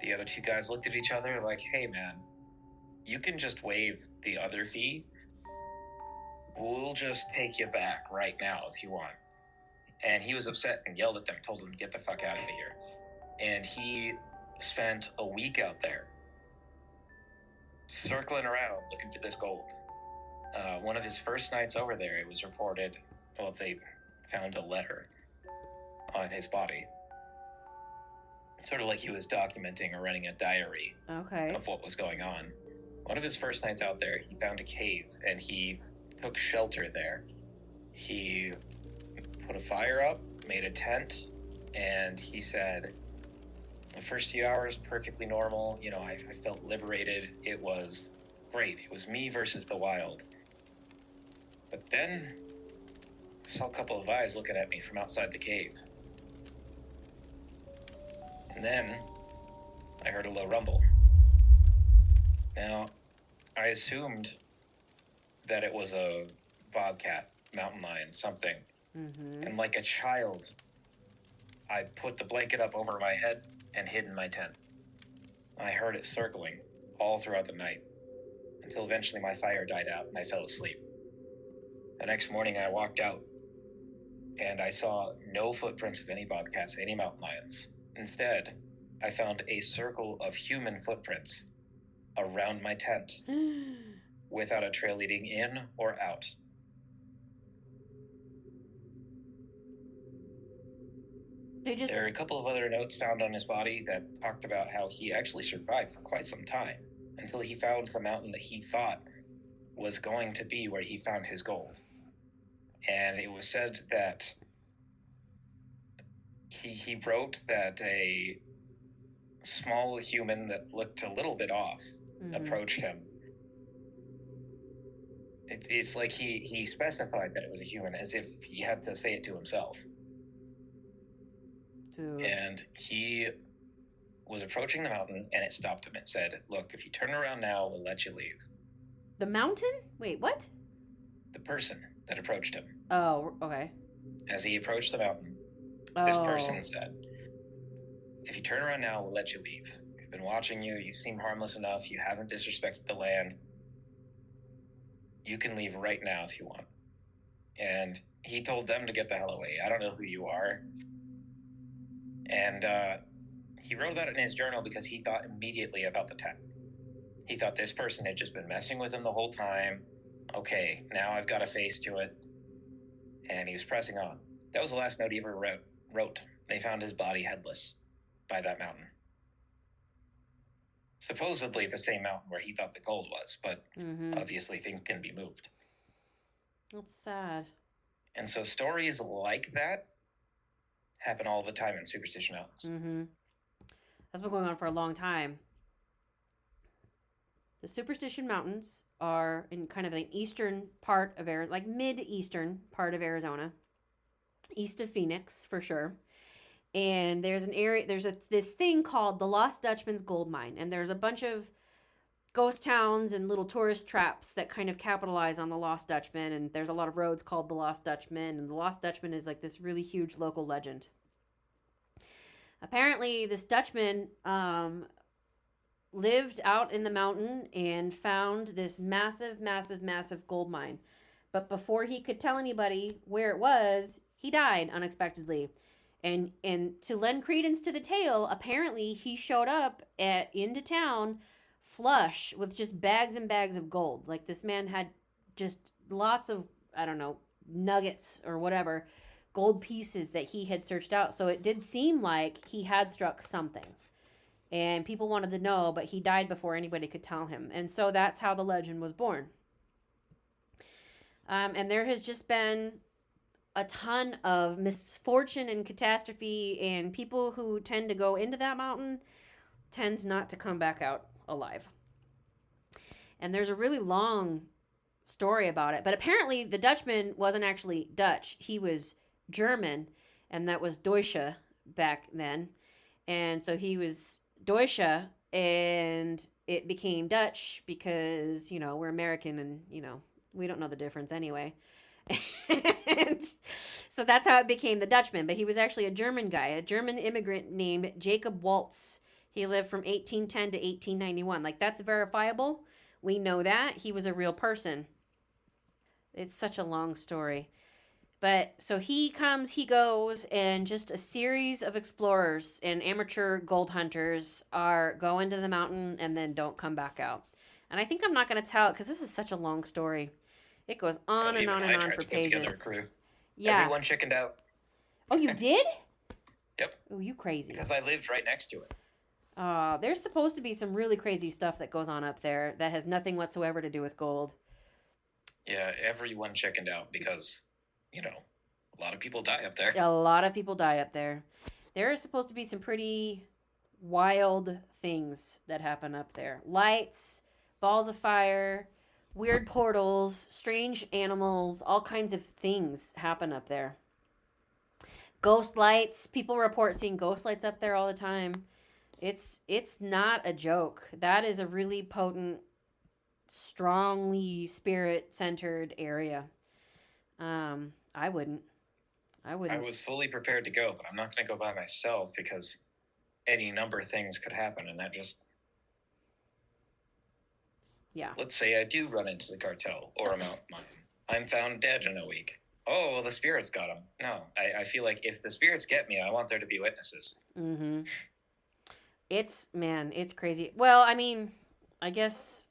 The other two guys looked at each other like, hey man, you can just waive the other fee. We'll just take you back right now if you want. And he was upset and yelled at them, told them to get the fuck out of here. And he spent a week out there circling around looking for this gold. One of his first nights over there, it was reported, well, they found a letter on his body. Sort of like he was documenting or running a diary of what was going on. One of his first nights out there, he found a cave and he took shelter there. He put a fire up, made a tent, and he said, the first few hours, perfectly normal. You know, I felt liberated. It was great. It was me versus the wild. But then I saw a couple of eyes looking at me from outside the cave. And then I heard a low rumble. Now, I assumed that it was a bobcat, mountain lion, something. Mm-hmm. And like a child, I put the blanket up over my head and hid in my tent. I heard it circling all throughout the night until eventually my fire died out and I fell asleep. The next morning I walked out and I saw no footprints of any bobcats, any mountain lions. Instead, I found a circle of human footprints around my tent without a trail leading in or out. There are a couple of other notes found on his body that talked about how he actually survived for quite some time until he found the mountain that he thought was going to be where he found his gold. And it was said that he wrote that a small human that looked a little bit off approached him. It's like he specified that it was a human as if he had to say it to himself. And he was approaching the mountain and it stopped him. It said, look, if you turn around now, we'll let you leave. The mountain? Wait, what? The person that approached him. Oh, okay. As he approached the mountain, this person said, if you turn around now, we'll let you leave. We've been watching you. You seem harmless enough. You haven't disrespected the land. You can leave right now if you want. And he told them to get the hell away. I don't know who you are. And he wrote about it in his journal because he thought immediately about the tent. He thought this person had just been messing with him the whole time. Okay, now I've got a face to it. And he was pressing on. That was the last note he ever wrote. They found his body headless by that mountain. Supposedly the same mountain where he thought the gold was, but obviously things can be moved. That's sad. And so stories like that happen all the time in Superstition Mountains. Mm-hmm. That's been going on for a long time. The Superstition Mountains are in kind of the eastern part of Arizona, like mid-eastern part of Arizona, east of Phoenix for sure. And there's an area, this thing called the Lost Dutchman's Gold Mine, and there's a bunch of ghost towns and little tourist traps that kind of capitalize on the Lost Dutchman, and there's a lot of roads called the Lost Dutchman, and the Lost Dutchman is like this really huge local legend. Apparently, this Dutchman lived out in the mountain and found this massive, massive, massive gold mine. But before he could tell anybody where it was, he died unexpectedly. And to lend credence to the tale, apparently he showed up into town flush with just bags and bags of gold. Like this man had just lots of, I don't know, nuggets or whatever, gold pieces that he had searched out. So it did seem like he had struck something. And people wanted to know, but he died before anybody could tell him. And so that's how the legend was born. And there has just been a ton of misfortune and catastrophe, and people who tend to go into that mountain tend not to come back out alive. And there's a really long story about it. But apparently the Dutchman wasn't actually Dutch. He was German, and that was Deutsche back then. And so he was Deutsche, and it became Dutch because, you know, we're American and, you know, we don't know the difference anyway. And so that's how it became the Dutchman. But he was actually a German guy, a German immigrant named Jacob Waltz. He lived from 1810 to 1891. Like, that's verifiable. We know that. He was a real person. It's such a long story. But so he comes, he goes, and just a series of explorers and amateur gold hunters are go into the mountain and then don't come back out. And I think I'm not going to tell it because this is such a long story. It goes on and on and on for pages. Put together a crew. Yeah. Everyone chickened out. Oh, you did? Yep. Oh, you crazy. Because I lived right next to it. There's supposed to be some really crazy stuff that goes on up there that has nothing whatsoever to do with gold. Yeah, everyone chickened out because, you know, a lot of people die up there. A lot of people die up there. There is supposed to be some pretty wild things that happen up there. Lights, balls of fire, weird portals, strange animals, all kinds of things happen up there. Ghost lights. People report seeing ghost lights up there all the time. It's not a joke. That is a really potent, strongly spirit-centered area. I wouldn't. I was fully prepared to go, but I'm not going to go by myself because any number of things could happen, and that just... Yeah. Let's say I do run into the cartel or a mountain lion. I'm found dead in a week. Oh, well, the spirits got him. No, I feel like if the spirits get me, I want there to be witnesses. Mm-hmm. It's crazy. Well, I mean, I guess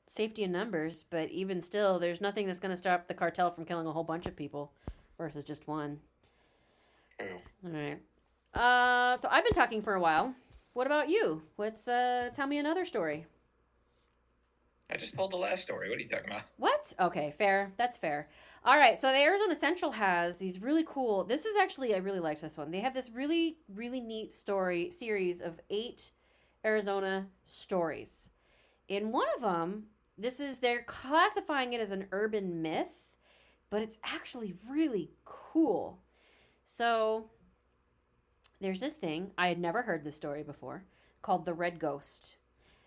safety in numbers, but even still, there's nothing that's going to stop the cartel from killing a whole bunch of people versus just one. True. All right. So I've been talking for a while. What about you? Tell me another story. I just told the last story. What are you talking about? What? Okay, fair. That's fair. All right, so the Arizona Central has these really cool... This is actually... I really liked this one. They have this really, really neat series of 8 Arizona stories. In one of them, they're classifying it as an urban myth, but it's actually really cool. So, there's this thing. I had never heard this story before, called the Red Ghost.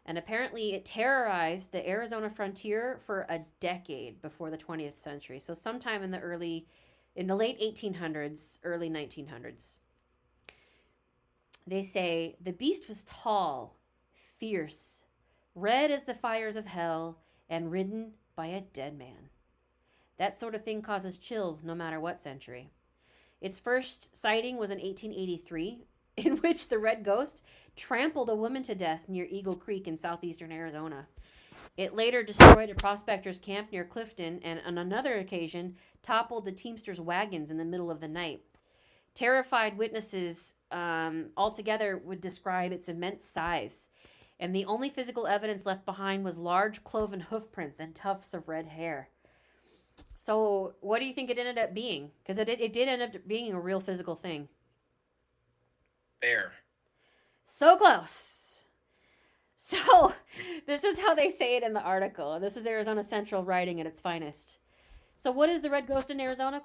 And apparently it terrorized the Arizona frontier for a decade before the 20th century. So sometime in the late 1800s, early 1900s. They say the beast was tall, fierce, red as the fires of hell, and ridden by a dead man. That sort of thing causes chills no matter what century. Its first sighting was in 1883, in which the Red Ghost trampled a woman to death near Eagle Creek in southeastern Arizona. It later destroyed a prospector's camp near Clifton, and on another occasion, toppled the teamsters' wagons in the middle of the night. Terrified witnesses altogether would describe its immense size, and the only physical evidence left behind was large cloven hoof prints and tufts of red hair. So, what do you think it ended up being? Because it did end up being a real physical thing. Bear. So close. So, this is how they say it in the article. This is Arizona Central writing at its finest. So, what is the Red Ghost in Arizona, ?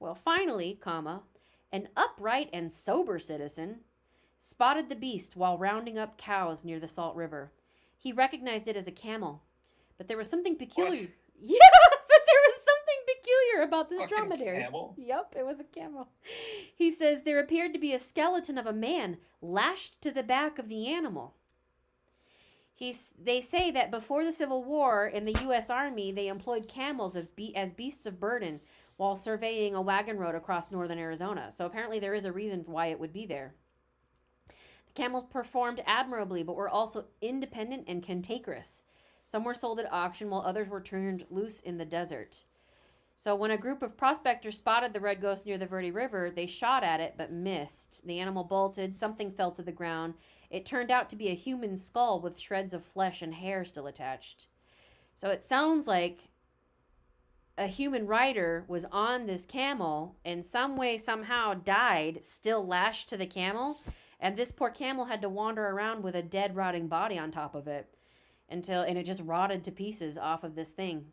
Well, finally, an upright and sober citizen spotted the beast while rounding up cows near the Salt River. He recognized it as a camel, but there was something peculiar. What? Yeah, but there was something peculiar about this dromedary. Camel? Yep, it was a camel. He says there appeared to be a skeleton of a man lashed to the back of the animal. They say that before the Civil War in the U.S. Army, they employed camels as beasts of burden while surveying a wagon road across northern Arizona. So apparently there is a reason why it would be there. The camels performed admirably, but were also independent and cantankerous. Some were sold at auction while others were turned loose in the desert. So when a group of prospectors spotted the Red Ghost near the Verde River, they shot at it but missed. The animal bolted, something fell to the ground. It turned out to be a human skull with shreds of flesh and hair still attached. So it sounds like a human rider was on this camel and some way, somehow died, still lashed to the camel. And this poor camel had to wander around with a dead, rotting body on top of it and it just rotted to pieces off of this thing.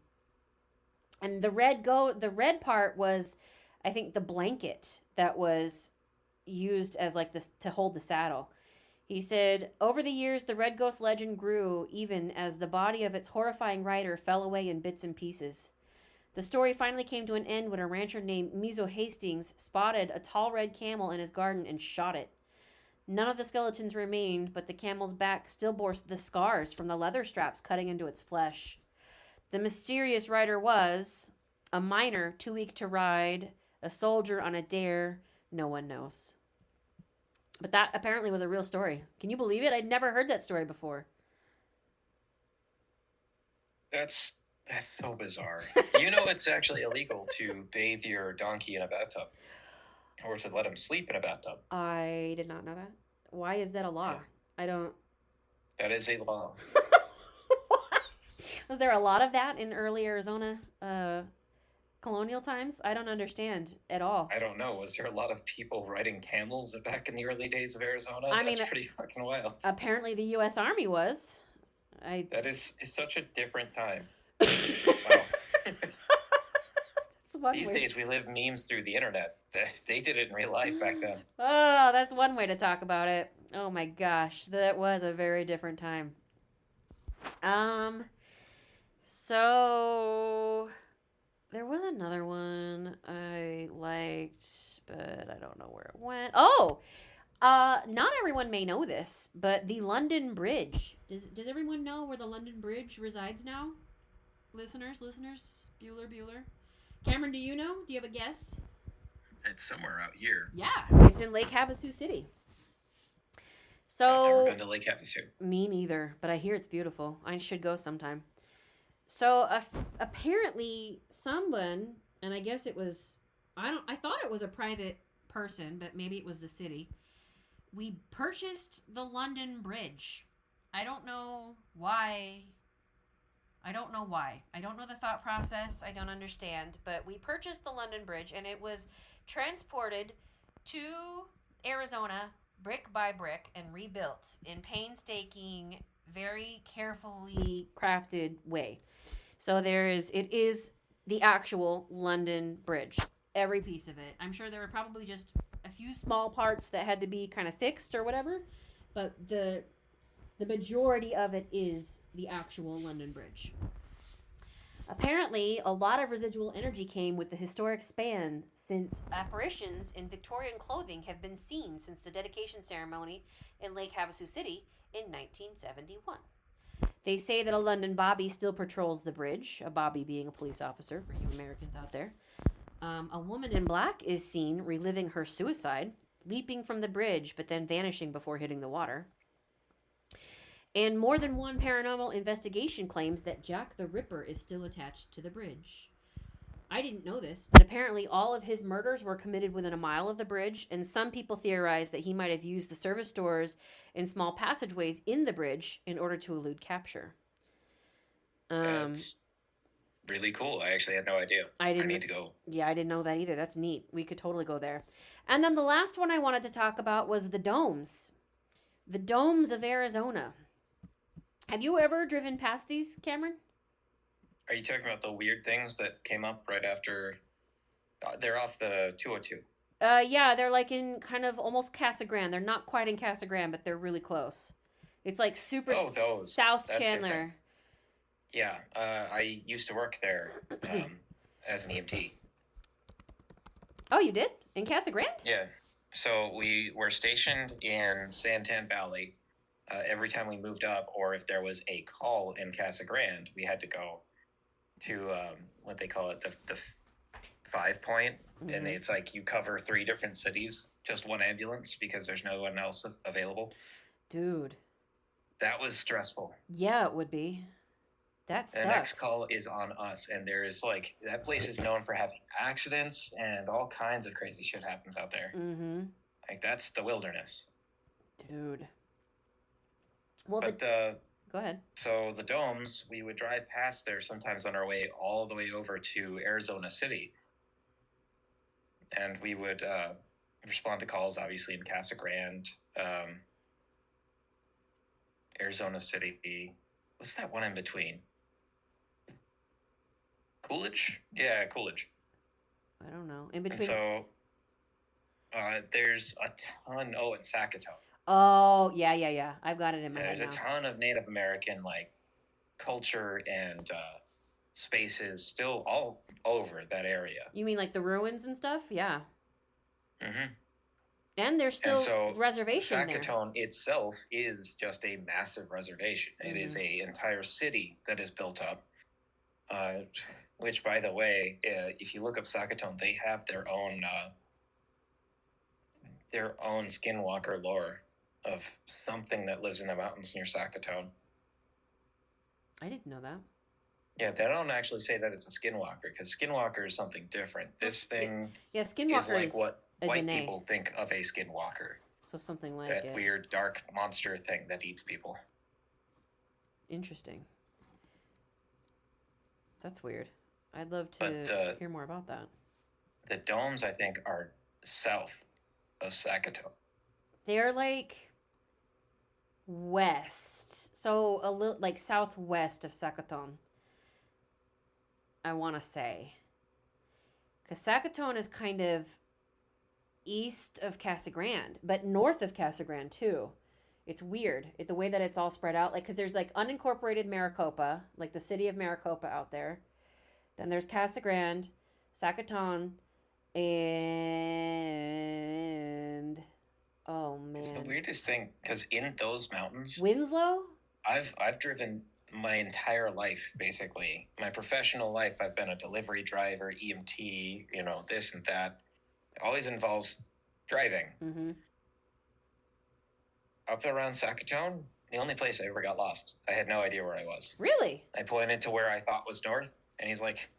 And the red part was, I think, the blanket that was used as like this to hold the saddle. He said, over the years, the Red Ghost legend grew even as the body of its horrifying rider fell away in bits and pieces. The story finally came to an end when a rancher named Mizo Hastings spotted a tall red camel in his garden and shot it. None of the skeletons remained, but the camel's back still bore the scars from the leather straps cutting into its flesh. The mysterious rider was a miner too weak to ride, a soldier on a dare, no one knows. But that apparently was a real story. Can you believe it? I'd never heard that story before. That's so bizarre. It's actually illegal to bathe your donkey in a bathtub or to let him sleep in a bathtub. I did not know that. Why is that a law? Yeah. I don't... That is a law. Was there a lot of that in early Arizona colonial times? I don't understand at all. I don't know. Was there a lot of people riding camels back in the early days of Arizona? That's pretty fucking wild. Apparently the U.S. Army was. That is such a different time. Wow. These days we live memes through the internet. They did it in real life back then. Oh, that's one way to talk about it. Oh my gosh, that was a very different time. So there was another one I liked, but I don't know where it went. Oh, not everyone may know this, but the London Bridge. Does everyone know where the London Bridge resides now? Listeners, Bueller. Cameron, do you know? Do you have a guess? It's somewhere out here. Yeah, it's in Lake Havasu City. So I've never been to Lake Havasu. Me neither, but I hear it's beautiful. I should go sometime. So apparently someone, and I guess it was, I thought it was a private person, but maybe it was the city. We purchased the London Bridge. I don't know why. I don't know the thought process. I don't understand. But we purchased the London Bridge, and it was transported to Arizona brick by brick and rebuilt in painstaking, very carefully crafted way. So it is the actual London Bridge. Every piece of it. I'm sure there were probably just a few small parts that had to be kind of fixed or whatever, but the majority of it is the actual London Bridge. Apparently, a lot of residual energy came with the historic span, since apparitions in Victorian clothing have been seen since the dedication ceremony in Lake Havasu City in 1971. They say that a London Bobby still patrols the bridge, a Bobby being a police officer for you Americans out there. A woman in black is seen reliving her suicide, leaping from the bridge but then vanishing before hitting the water. And more than one paranormal investigation claims that Jack the Ripper is still attached to the bridge. I didn't know this, but apparently all of his murders were committed within a mile of the bridge, and some people theorize that he might have used the service doors and small passageways in the bridge in order to elude capture. That's really cool. I actually had no idea. I need to go. Yeah, I didn't know that either. That's neat. We could totally go there. And then the last one I wanted to talk about was the domes. The domes of Arizona. Have you ever driven past these, Cameron? Are you talking about the weird things that came up right after? They're off the 202. Yeah, they're like in kind of almost Casa Grande. They're not quite in Casa Grande, but they're really close. It's like super South That's Chandler. Different. Yeah, I used to work there as an EMT. Oh, you did? In Casa Grande? Yeah. So we were stationed in Santan Valley. Every time we moved up, or if there was a call in Casa Grande, we had to go to what they call it, the 5 point. Mm-hmm. And it's like you cover 3 different cities, just one ambulance, because there's no one else available. Dude. That was stressful. Yeah, it would be. That sucks. The next call is on us, and there is that place is known for having accidents, and all kinds of crazy shit happens out there. Mm-hmm. That's the wilderness. Dude. Well, go ahead. So the domes, we would drive past there sometimes on our way all the way over to Arizona City. And we would respond to calls, obviously, in Casa Grande, Arizona City. What's that one in between? Coolidge? Yeah, Coolidge. I don't know. In between. And so there's a ton. Oh, in Sacato. Oh, yeah. I've got it in my head now. There's a ton of Native American, culture and spaces still all over that area. You mean like the ruins and stuff? Yeah. Mm-hmm. And there's And still so reservation there. Saskatoon itself is just a massive reservation. It is a entire city that is built up. Which, by the way, if you look up Saskatoon, they have their own skinwalker lore of something that lives in the mountains near Saskatoon. I didn't know that. Yeah, they don't actually say that it's a skinwalker, because skinwalker is something different. This thing skinwalker is like is what a white Dene. people think of a skinwalker. So something like that it. weird, dark monster thing that eats people. Interesting. That's weird. I'd love to hear more about that. The domes, I think, are south of Saskatoon. They're like west. So a little like southwest of Saskatoon, I want to say. Because Saskatoon is kind of east of Casa Grande, but north of Casa Grande too. It's weird the way that it's all spread out. Like, because there's like unincorporated Maricopa, like the city of Maricopa out there. Then there's Casa Grande, Saskatoon, and oh man, it's the weirdest thing, because in those mountains, Winslow. I've driven my entire life, basically. My professional life, I've been a delivery driver, EMT, this and that. It always involves driving. Mm-hmm. Up around Saskatoon, the only place I ever got lost. I had no idea where I was. Really? I pointed to where I thought was north, and he's like,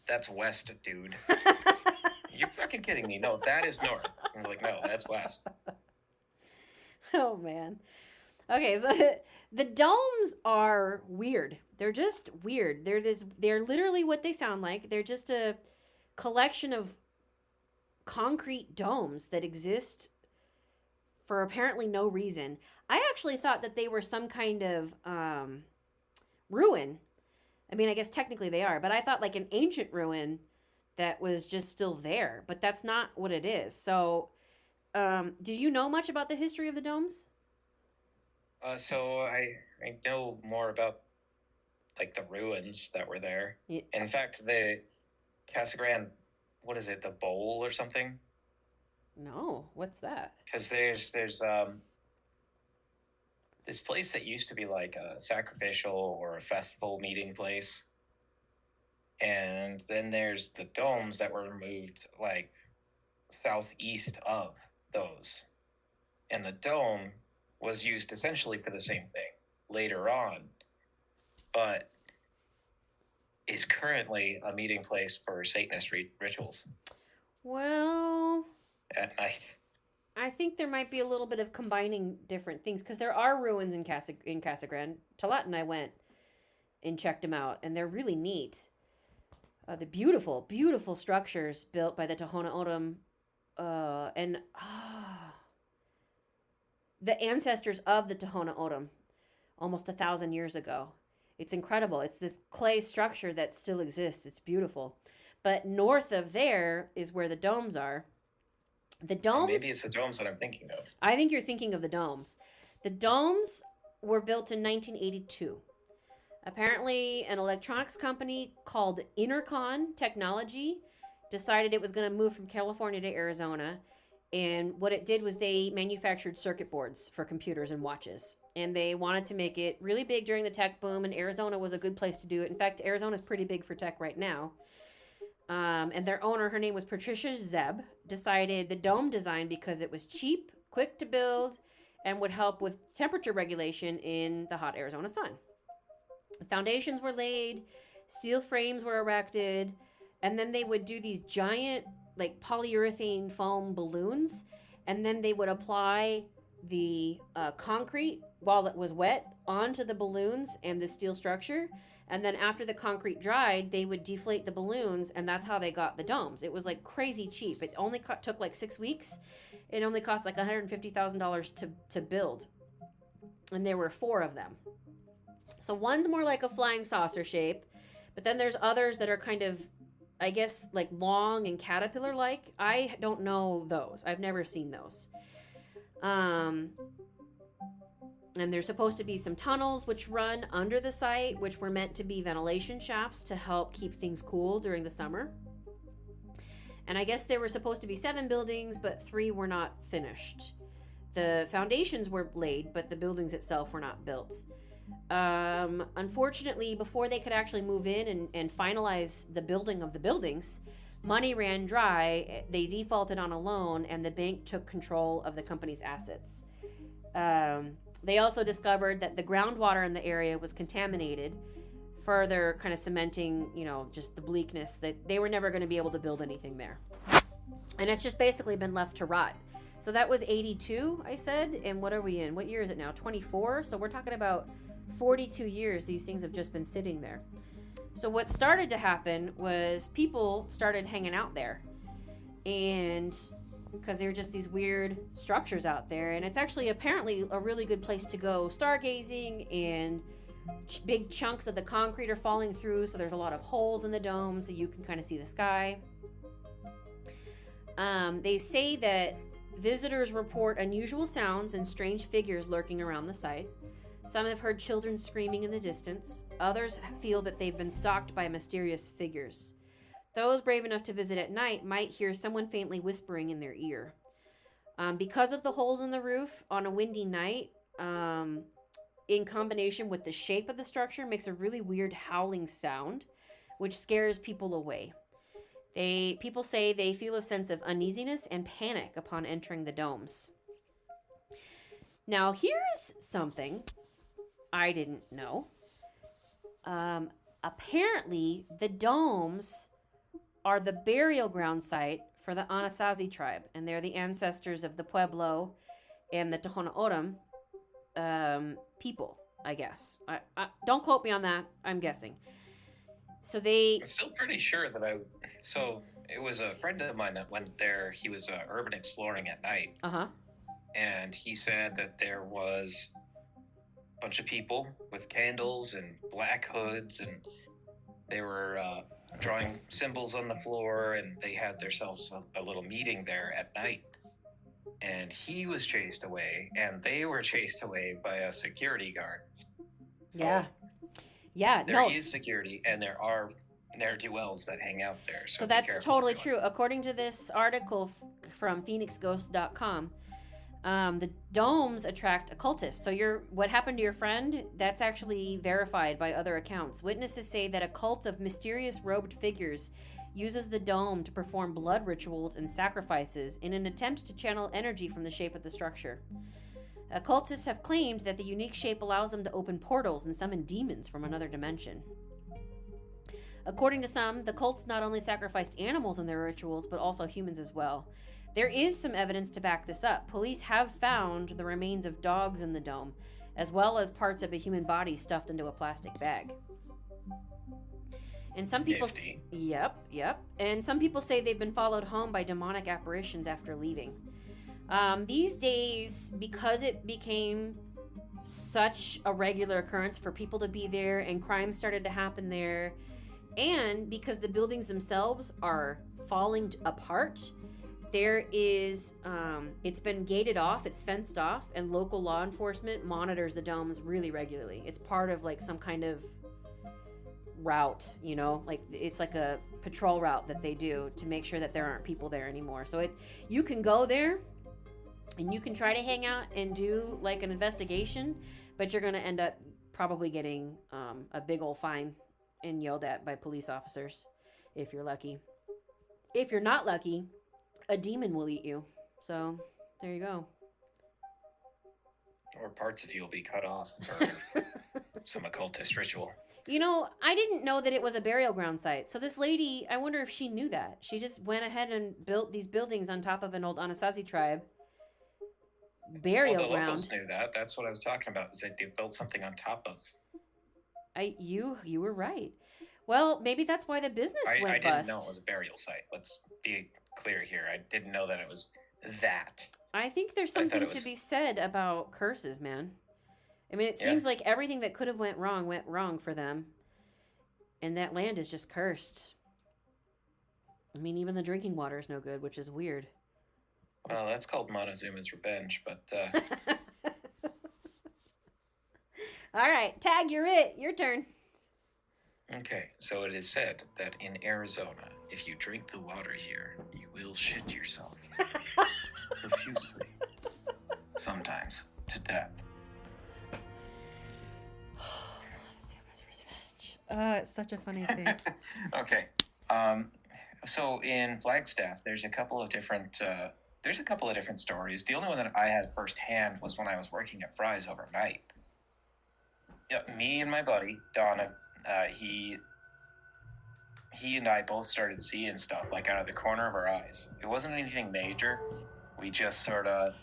that's west, dude. You're fucking kidding me. No, that is north. I was like, no, that's west. Oh, man. Okay, so the domes are weird. They're just weird. They're literally what they sound like. They're just a collection of concrete domes that exist for apparently no reason. I actually thought that they were some kind of ruin. I mean, I guess technically they are, but I thought like an ancient ruin that was just still there, but that's not what it is. So, do you know much about the history of the domes? So I know more about like the ruins that were there. Yeah. In fact, the Casa Grande, what is it, the bowl or something? No, what's that? Because there's this place that used to be like a sacrificial or a festival meeting place. And then there's the domes that were moved like southeast of those. And the dome was used essentially for the same thing later on, but is currently a meeting place for Satanist rituals. Well, at night. I think there might be a little bit of combining different things, because there are ruins in Casa Grande. Talat and I went and checked them out, and they're really neat. The beautiful, beautiful structures built by the Tohono O'odham, and the ancestors of the Tohono O'odham, almost 1,000 years ago. It's incredible. It's this clay structure that still exists. It's beautiful. But north of there is where the domes are. The domes... Maybe it's the domes that I'm thinking of. I think you're thinking of the domes. The domes were built in 1982. Apparently, an electronics company called Intercon Technology decided it was going to move from California to Arizona. And what it did was they manufactured circuit boards for computers and watches. And they wanted to make it really big during the tech boom, and Arizona was a good place to do it. In fact, Arizona's pretty big for tech right now. And their owner, her name was Patricia Zeb, decided the dome design because it was cheap, quick to build, and would help with temperature regulation in the hot Arizona sun. The foundations were laid, steel frames were erected, and then they would do these giant like polyurethane foam balloons, and then they would apply the concrete while it was wet onto the balloons and the steel structure. And then after the concrete dried, they would deflate the balloons, and that's how they got the domes. It was like crazy cheap. It only took like 6 weeks. It only cost like $150,000 to build. And there were 4 of them. So one's more like a flying saucer shape, but then there's others that are kind of, I guess, like long and caterpillar-like. I don't know those. I've never seen those. And there's supposed to be some tunnels which run under the site, which were meant to be ventilation shafts to help keep things cool during the summer. And I guess there were supposed to be 7 buildings, but 3 were not finished. The foundations were laid, but the buildings itself were not built. Unfortunately, before they could actually move in and finalize the building of the buildings, money ran dry, they defaulted on a loan, and the bank took control of the company's assets. They also discovered that the groundwater in the area was contaminated, further kind of cementing, just the bleakness that they were never going to be able to build anything there. And it's just basically been left to rot. So that was 82, I said, and what are we in? What year is it now? 24? So we're talking about 42 years these things have just been sitting there. So what started to happen was people started hanging out there, and because there were just these weird structures out there, and it's actually apparently a really good place to go stargazing, and big chunks of the concrete are falling through, so there's a lot of holes in the dome so you can kind of see the sky. They say that visitors report unusual sounds and strange figures lurking around the site. Some have heard children screaming in the distance. Others feel that they've been stalked by mysterious figures. Those brave enough to visit at night might hear someone faintly whispering in their ear. Because of the holes in the roof, on a windy night, in combination with the shape of the structure, makes a really weird howling sound, which scares people away. People say they feel a sense of uneasiness and panic upon entering the domes. Now, here's something I didn't know. Apparently, the domes are the burial ground site for the Anasazi tribe, and they're the ancestors of the Pueblo and the Tohono O'odham people, I guess. I don't quote me on that. I'm guessing. So I'm still pretty sure that So it was a friend of mine that went there. He was urban exploring at night. Uh-huh. And he said that there was a bunch of people with candles and black hoods, and they were drawing symbols on the floor, and they had themselves a little meeting there at night. And he was chased away, and they were chased away by a security guard. Yeah. Yeah, there is security, and there are ne'er-do-wells that hang out there. So that's totally true. According to this article from phoenixghost.com, the domes attract occultists. So what happened to your friend, that's actually verified by other accounts. Witnesses say that a cult of mysterious robed figures uses the dome to perform blood rituals and sacrifices in an attempt to channel energy from the shape of the structure. Occultists have claimed that the unique shape allows them to open portals and summon demons from another dimension. According to some, the cults not only sacrificed animals in their rituals, but also humans as well. There is some evidence to back this up. Police have found the remains of dogs in the dome, as well as parts of a human body stuffed into a plastic bag. And some people... Yep. And some people say they've been followed home by demonic apparitions after leaving. These days, because it became such a regular occurrence for people to be there and crime started to happen there, and because the buildings themselves are falling apart, there is, it's been gated off, it's fenced off, and local law enforcement monitors the domes really regularly. It's part of like some kind of route, like it's like a patrol route that they do to make sure that there aren't people there anymore. So you can go there and you can try to hang out and do like an investigation, but you're going to end up probably getting a big old fine and yelled at by police officers if you're lucky. If you're not lucky, a demon will eat you. So there you go. Or parts of you will be cut off for some occultist ritual. I didn't know that it was a burial ground site. So this lady, I wonder if she knew that. She just went ahead and built these buildings on top of an old Anasazi tribe burial ground. The locals knew that. That's what I was talking about, is that they built something on top of. You were right. Well, maybe that's why the business went bust. I didn't know it was a burial site. Let's be clear here. I didn't know that it was that. I think there's something to be said about curses, man. I mean, it seems like everything that could have went wrong for them. And that land is just cursed. I mean, even the drinking water is no good, which is weird. Well, that's called Montezuma's revenge, but... All right, Tag, you're it. Your turn. Okay, so it is said that in Arizona, if you drink the water here, you will shit yourself profusely. Sometimes to death. It's such a funny thing. Okay. So in Flagstaff, there's a couple of different stories. The only one that I had firsthand was when I was working at Fry's overnight. Yeah, me and my buddy Don, he and I both started seeing stuff like out of the corner of our eyes. It wasn't anything major. We just sort of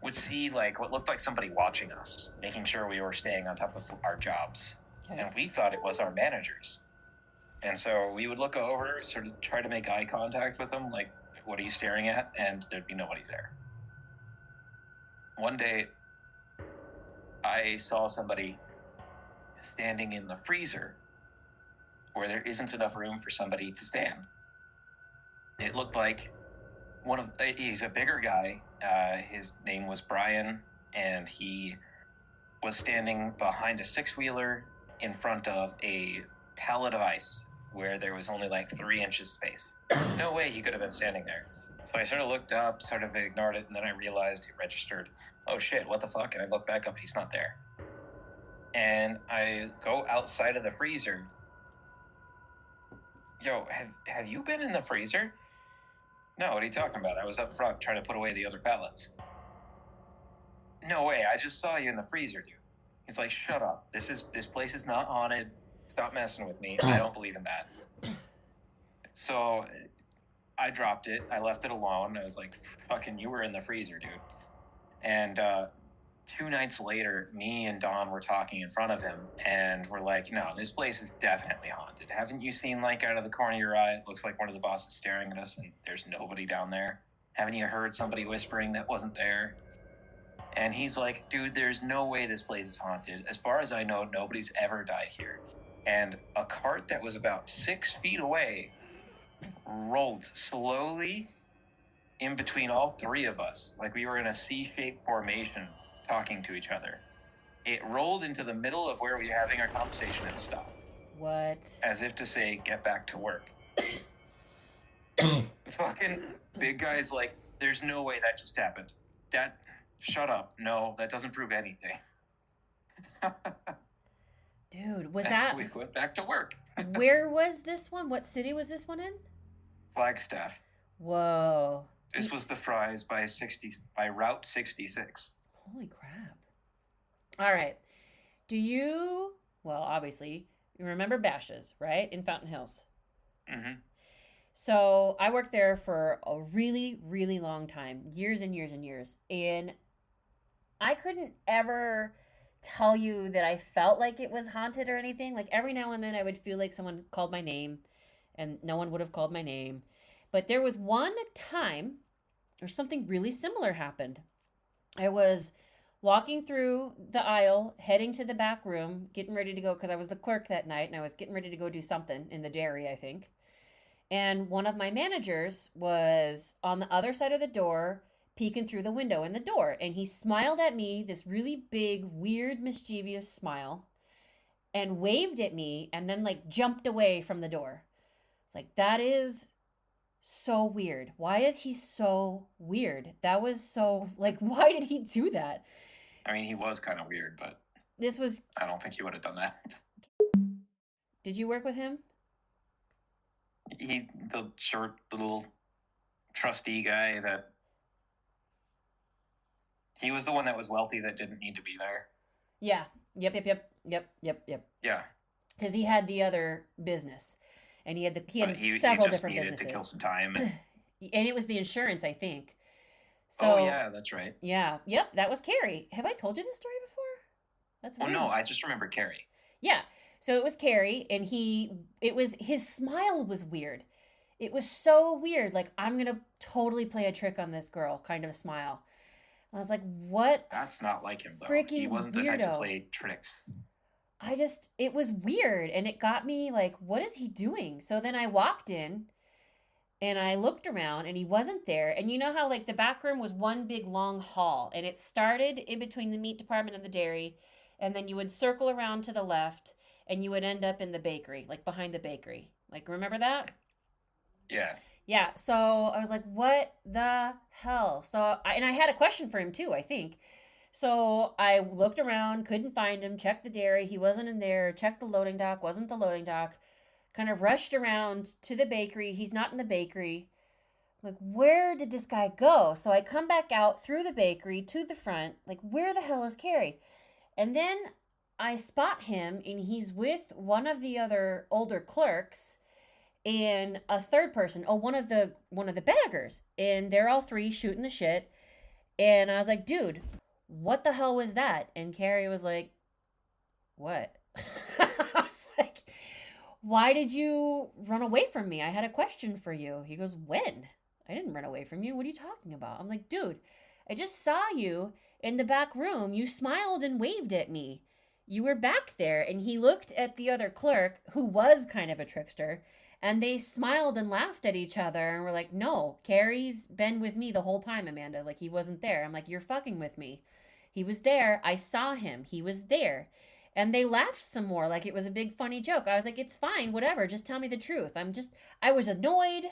would see like what looked like somebody watching us, making sure we were staying on top of our jobs. Okay. And we thought it was our managers. And so we would look over, sort of try to make eye contact with them, like, what are you staring at? And there'd be nobody there. One day, I saw somebody standing in the freezer where there isn't enough room for somebody to stand. It looked like he's a bigger guy. His name was Brian, and he was standing behind a six-wheeler in front of a pallet of ice where there was only like 3 inches space. No way he could have been standing there. So I sort of looked up, sort of ignored it, and then I realized it registered. Oh shit, what the fuck? And I look back up, he's not there. And I go outside of the freezer. Yo, have you been in the freezer? No, what are you talking about? I was up front trying to put away the other pallets. No way, I just saw you in the freezer, dude. He's like, shut up. This place is not haunted. Stop messing with me. I don't believe in that. So I dropped it. I left it alone. I was like, fucking, you were in the freezer, dude. And 2 nights later, me and Don were talking in front of him, and we're like, no, this place is definitely haunted. Haven't you seen, like, out of the corner of your eye, it looks like one of the bosses staring at us, and there's nobody down there? Haven't you heard somebody whispering that wasn't there? And he's like, dude, there's no way this place is haunted. As far as I know, nobody's ever died here. And a cart that was about 6 feet away rolled slowly in between all 3 of us, like we were in a C-shaped formation talking to each other. It rolled into the middle of where we were having our conversation and stopped. What? As if to say, get back to work. Fucking big guy's like, there's no way that just happened. Shut up. No, that doesn't prove anything. Dude, was that... We went back to work. Where was this one? What city was this one in? Flagstaff. Whoa. This was the Fry's by Route 66. Holy crap. All right. Do you... Well, obviously, you remember Bash's, right? In Fountain Hills. Mm-hmm. So I worked there for a really, really long time. Years and years and years. And I couldn't ever tell you that I felt like it was haunted or anything. Like every now and then I would feel like someone called my name and no one would have called my name. But there was one time or something really similar happened. I was walking through the aisle, heading to the back room, getting ready to go because I was the clerk that night and I was getting ready to go do something in the dairy, I think. And one of my managers was on the other side of the door, peeking through the window in the door. And he smiled at me, this really big, weird, mischievous smile, and waved at me and then like jumped away from the door. It's like, that is so weird. Why is he so weird? That was so, like, why did he do that? I mean, he was kind of weird, but I don't think he would have done that. Did you work with him? The short little trustee guy that he was the one that was wealthy that didn't need to be there. Yeah. Yep. Yeah. Because he had the other business, and he had several different businesses. To kill some time. And it was the insurance, I think. So, oh yeah, that's right. Yeah. Yep. That was Carrie. Have I told you this story before? That's weird. Oh no, I just remember Carrie. Yeah. So it was Carrie, and his smile was weird. It was so weird. Like, I'm going to totally play a trick on this girl kind of smile. And I was like, what? That's not like him, though. Freaking he wasn't weirdo. The type to play tricks. It was weird, and it got me like, what is he doing? So then I walked in, and I looked around, and he wasn't there. And you know how, like, the back room was one big long hall, and it started in between the meat department and the dairy, and then you would circle around to the left, and you would end up in the bakery, like behind the bakery. Like, remember that? Yeah. Yeah, so I was like, what the hell? And I had a question for him too, I think. So I looked around, couldn't find him, checked the dairy, he wasn't in there, checked the loading dock, wasn't the loading dock, kind of rushed around to the bakery, he's not in the bakery. I'm like, where did this guy go? So I come back out through the bakery to the front, like, where the hell is Carrie? And then I spot him, and he's with one of the other older clerks and a third person, one of the baggers, and they're all three shooting the shit. And I was like, dude, what the hell was that? And Carrie was like, what? I was like, why did you run away from me? I had a question for you. He goes, when? I didn't run away from you. What are you talking about? I'm like, dude, I just saw you in the back room. You smiled and waved at me. You were back there. And he looked at the other clerk, who was kind of a trickster, and they smiled and laughed at each other and were like, no, Carrie's been with me the whole time, Amanda. Like, he wasn't there. I'm like, you're fucking with me. He was there. I saw him. He was there. And they laughed some more, like it was a big funny joke. I was like, it's fine, whatever. Just tell me the truth. I was annoyed.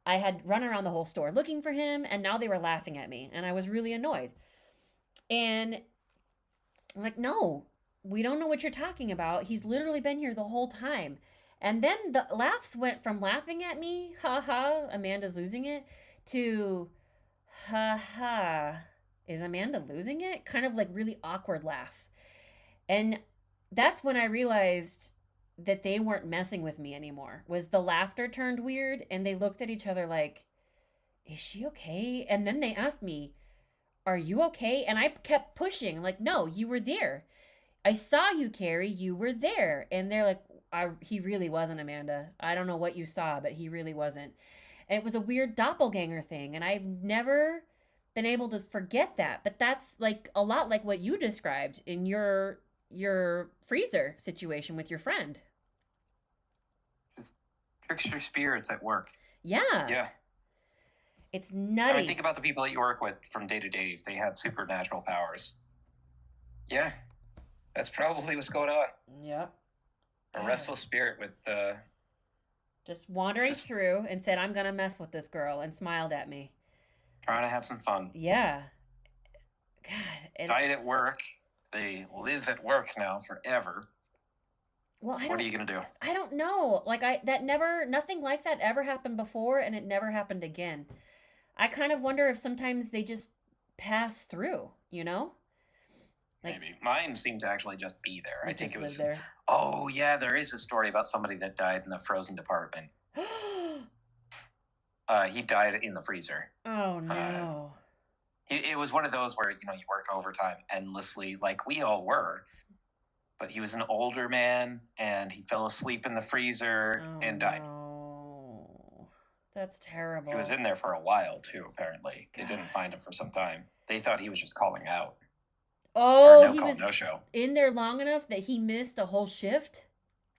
I had run around the whole store looking for him, and now they were laughing at me, and I was really annoyed. And I'm like, no, we don't know what you're talking about. He's literally been here the whole time. And then the laughs went from laughing at me, ha ha, Amanda's losing it, to ha ha, is Amanda losing it? Kind of like really awkward laugh. And that's when I realized that they weren't messing with me anymore. Was the laughter turned weird, and they looked at each other like, is she okay? And then they asked me, are you okay? And I kept pushing. I'm like, no, you were there. I saw you, Carrie. You were there. And they're like, he really wasn't, Amanda. I don't know what you saw, but he really wasn't. And it was a weird doppelganger thing. And I've never been able to forget that. But that's like a lot like what you described in your freezer situation with your friend. Just trickster spirits at work. Yeah. Yeah. It's nutty. I think about the people that you work with from day to day if they had supernatural powers. Yeah. That's probably what's going on. Yep. A restless spirit with just wandering through and said, I'm going to mess with this girl, and smiled at me. Trying to have some fun. Yeah. God. Died at work. They live at work now forever. Well, what are you going to do? I don't know. Like, nothing like that ever happened before, and it never happened again. I kind of wonder if sometimes they just pass through, you know? Like, maybe. Mine seemed to actually just be there. I think it was there. Oh, yeah, there is a story about somebody that died in the frozen department. He died in the freezer. Oh, no. It was one of those where, you work overtime endlessly, like we all were. But he was an older man, and he fell asleep in the freezer and died. Oh, that's terrible. He was in there for a while, too, apparently. God. They didn't find him for some time. They thought he was just calling out. Oh, he was no show. In there long enough that he missed a whole shift?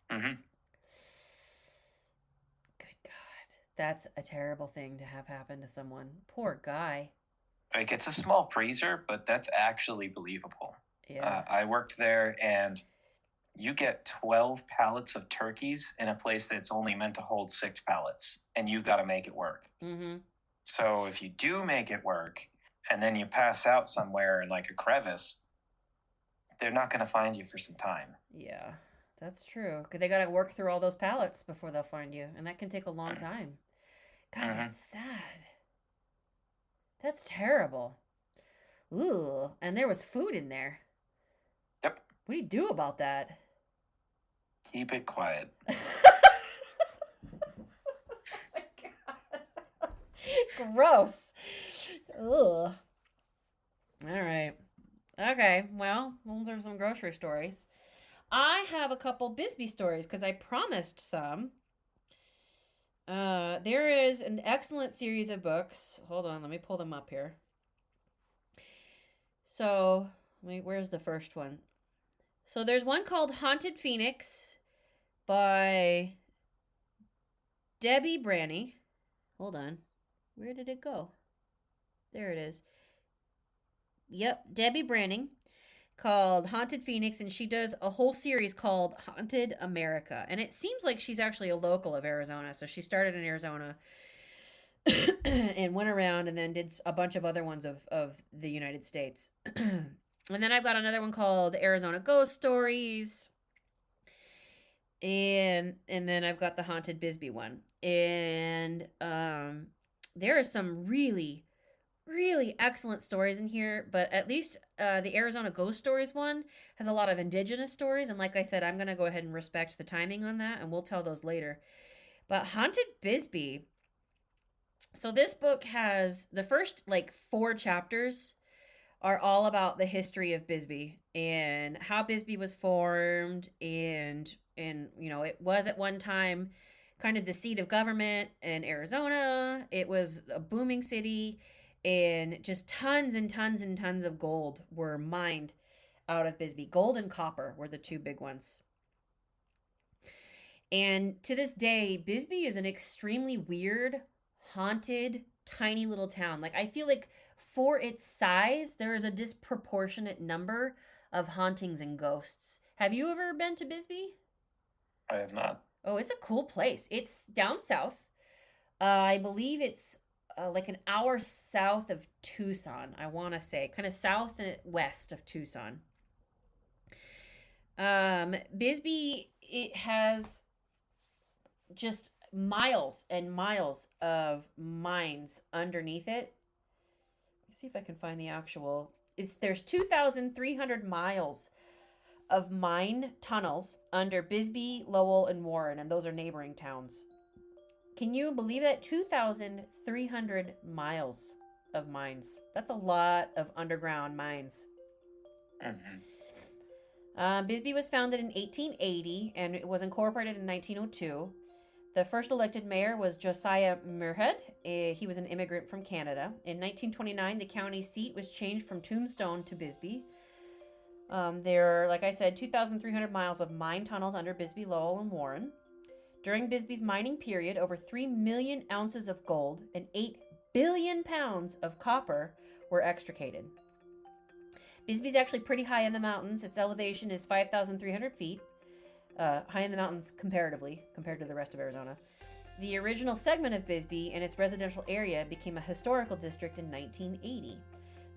Mm-hmm. Good God. That's a terrible thing to have happen to someone. Poor guy. Like, it's a small freezer, but that's actually believable. Yeah. I worked there, and you get 12 pallets of turkeys in a place that's only meant to hold 6 pallets, and you've got to make it work. Mm-hmm. So if you do make it work, and then you pass out somewhere in like a crevice, they're not going to find you for some time. Yeah, that's true. Because they got to work through all those pallets before they'll find you, and that can take a long time. God, that's sad. That's terrible. Ooh, and there was food in there. Yep. What do you do about that? Keep it quiet. Oh my God. Gross. Ugh. All right. Okay, well, there's some grocery stories. I have a couple Bisbee stories because I promised some. There is an excellent series of books. Hold on, let me pull them up here. So, where's the first one? So there's one called Haunted Phoenix by Debbie Branny. Hold on. Where did it go? There it is. Yep, Debbie Branning. called Haunted Phoenix, and she does a whole series called Haunted America. And it seems like she's actually a local of Arizona. So she started in Arizona and went around and then did a bunch of other ones of the United States. And then I've got another one called Arizona Ghost Stories. And then I've got the Haunted Bisbee one. And there are some really, really excellent stories in here, but at least the Arizona Ghost Stories one has a lot of indigenous stories. And like I said, I'm going to go ahead and respect the timing on that, and we'll tell those later. But Haunted Bisbee. So this book has the first 4 chapters are all about the history of Bisbee and how Bisbee was formed, and it was at one time kind of the seat of government in Arizona. It was a booming city, and just tons and tons and tons of gold were mined out of Bisbee. Gold and copper were the 2 big ones. And to this day, Bisbee is an extremely weird, haunted, tiny little town. I feel like for its size, there is a disproportionate number of hauntings and ghosts. Have you ever been to Bisbee? I have not. Oh, it's a cool place. It's down south. I believe it's an hour south of Tucson, I want to say. Kind of south and west of Tucson. Bisbee, it has just miles and miles of mines underneath it. Let's see if I can find the actual. There's 2,300 miles of mine tunnels under Bisbee, Lowell, and Warren, and those are neighboring towns. Can you believe that? 2,300 miles of mines. That's a lot of underground mines. Mm-hmm. Bisbee was founded in 1880, and it was incorporated in 1902. The first elected mayor was Josiah Muirhead. He was an immigrant from Canada. In 1929, the county seat was changed from Tombstone to Bisbee. There are, like I said, 2,300 miles of mine tunnels under Bisbee, Lowell, and Warren. During Bisbee's mining period, over 3 million ounces of gold and 8 billion pounds of copper were extricated. Bisbee's actually pretty high in the mountains. Its elevation is 5,300 feet. High in the mountains comparatively, compared to the rest of Arizona. The original segment of Bisbee and its residential area became a historical district in 1980.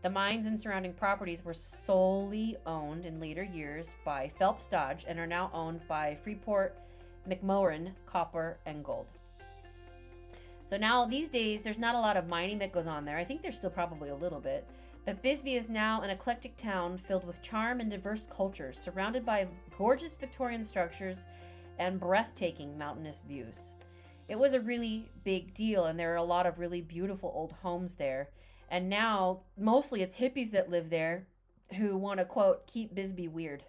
The mines and surrounding properties were solely owned in later years by Phelps Dodge and are now owned by Freeport McMoran Copper and Gold. So now these days, there's not a lot of mining that goes on there. I think there's still probably a little bit. But Bisbee is now an eclectic town filled with charm and diverse cultures, surrounded by gorgeous Victorian structures and breathtaking mountainous views. It was a really big deal, and there are a lot of really beautiful old homes there. And now, mostly it's hippies that live there who want to, quote, keep Bisbee weird.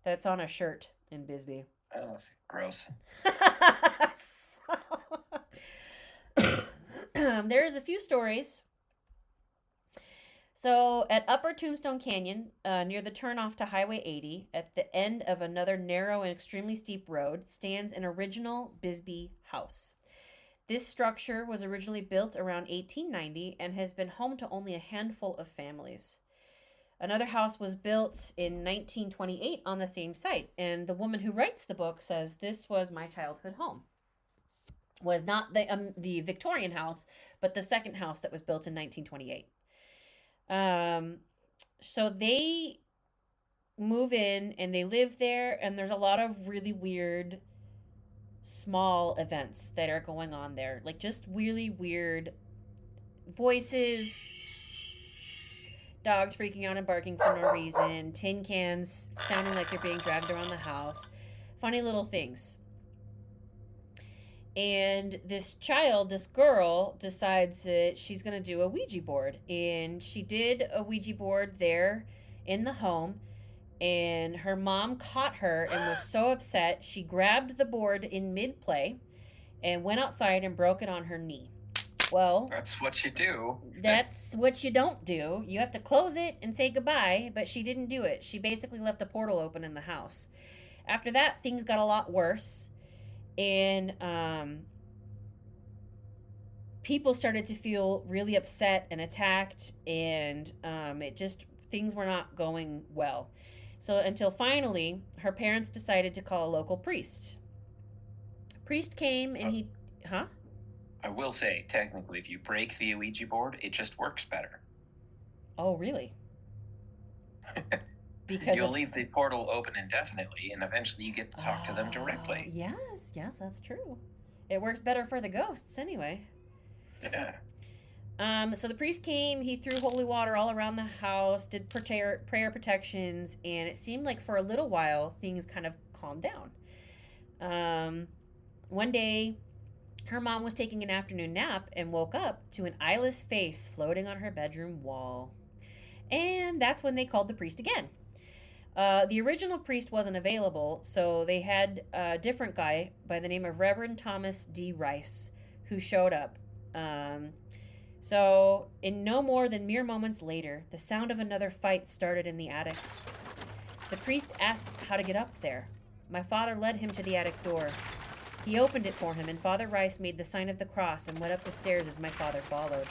That's on a shirt in Bisbee. Oh, gross. There's a few stories. So at Upper Tombstone Canyon, near the turnoff to Highway 80, at the end of another narrow and extremely steep road, stands an original Bisbee house. This structure was originally built around 1890 and has been home to only a handful of families. Another house was built in 1928 on the same site, and the woman who writes the book says, "This was my childhood home." Was not the Victorian house, but the second house that was built in 1928. So they move in and they live there, and there's a lot of really weird small events that are going on there. Just really weird voices, dogs freaking out and barking for no reason, tin cans sounding like they're being dragged around the house, funny little things. And this girl, decides that she's going to do a Ouija board. And she did a Ouija board there in the home. And her mom caught her and was so upset, she grabbed the board in mid-play and went outside and broke it on her knee. Well, that's what you do. That's what you don't do. You have to close it and say goodbye, but she didn't do it. She basically left a portal open in the house. After that, things got a lot worse. And people started to feel really upset and attacked, and things were not going well. So until finally, her parents decided to call a local priest. Priest came and he... Huh? I will say, technically, if you break the Ouija board, it just works better. Oh, really? Because you'll leave the portal open indefinitely, and eventually you get to talk to them directly. Yes, that's true. It works better for the ghosts anyway. Yeah. So the priest came, he threw holy water all around the house, did prayer protections, and it seemed like for a little while things kind of calmed down. One day, her mom was taking an afternoon nap and woke up to an eyeless face floating on her bedroom wall. And that's when they called the priest again. The original priest wasn't available, so they had a different guy by the name of Reverend Thomas D. Rice who showed up. So, in no more than mere moments later, the sound of another fight started in the attic. The priest asked how to get up there. My father led him to the attic door. He opened it for him, and Father Rice made the sign of the cross and went up the stairs as my father followed.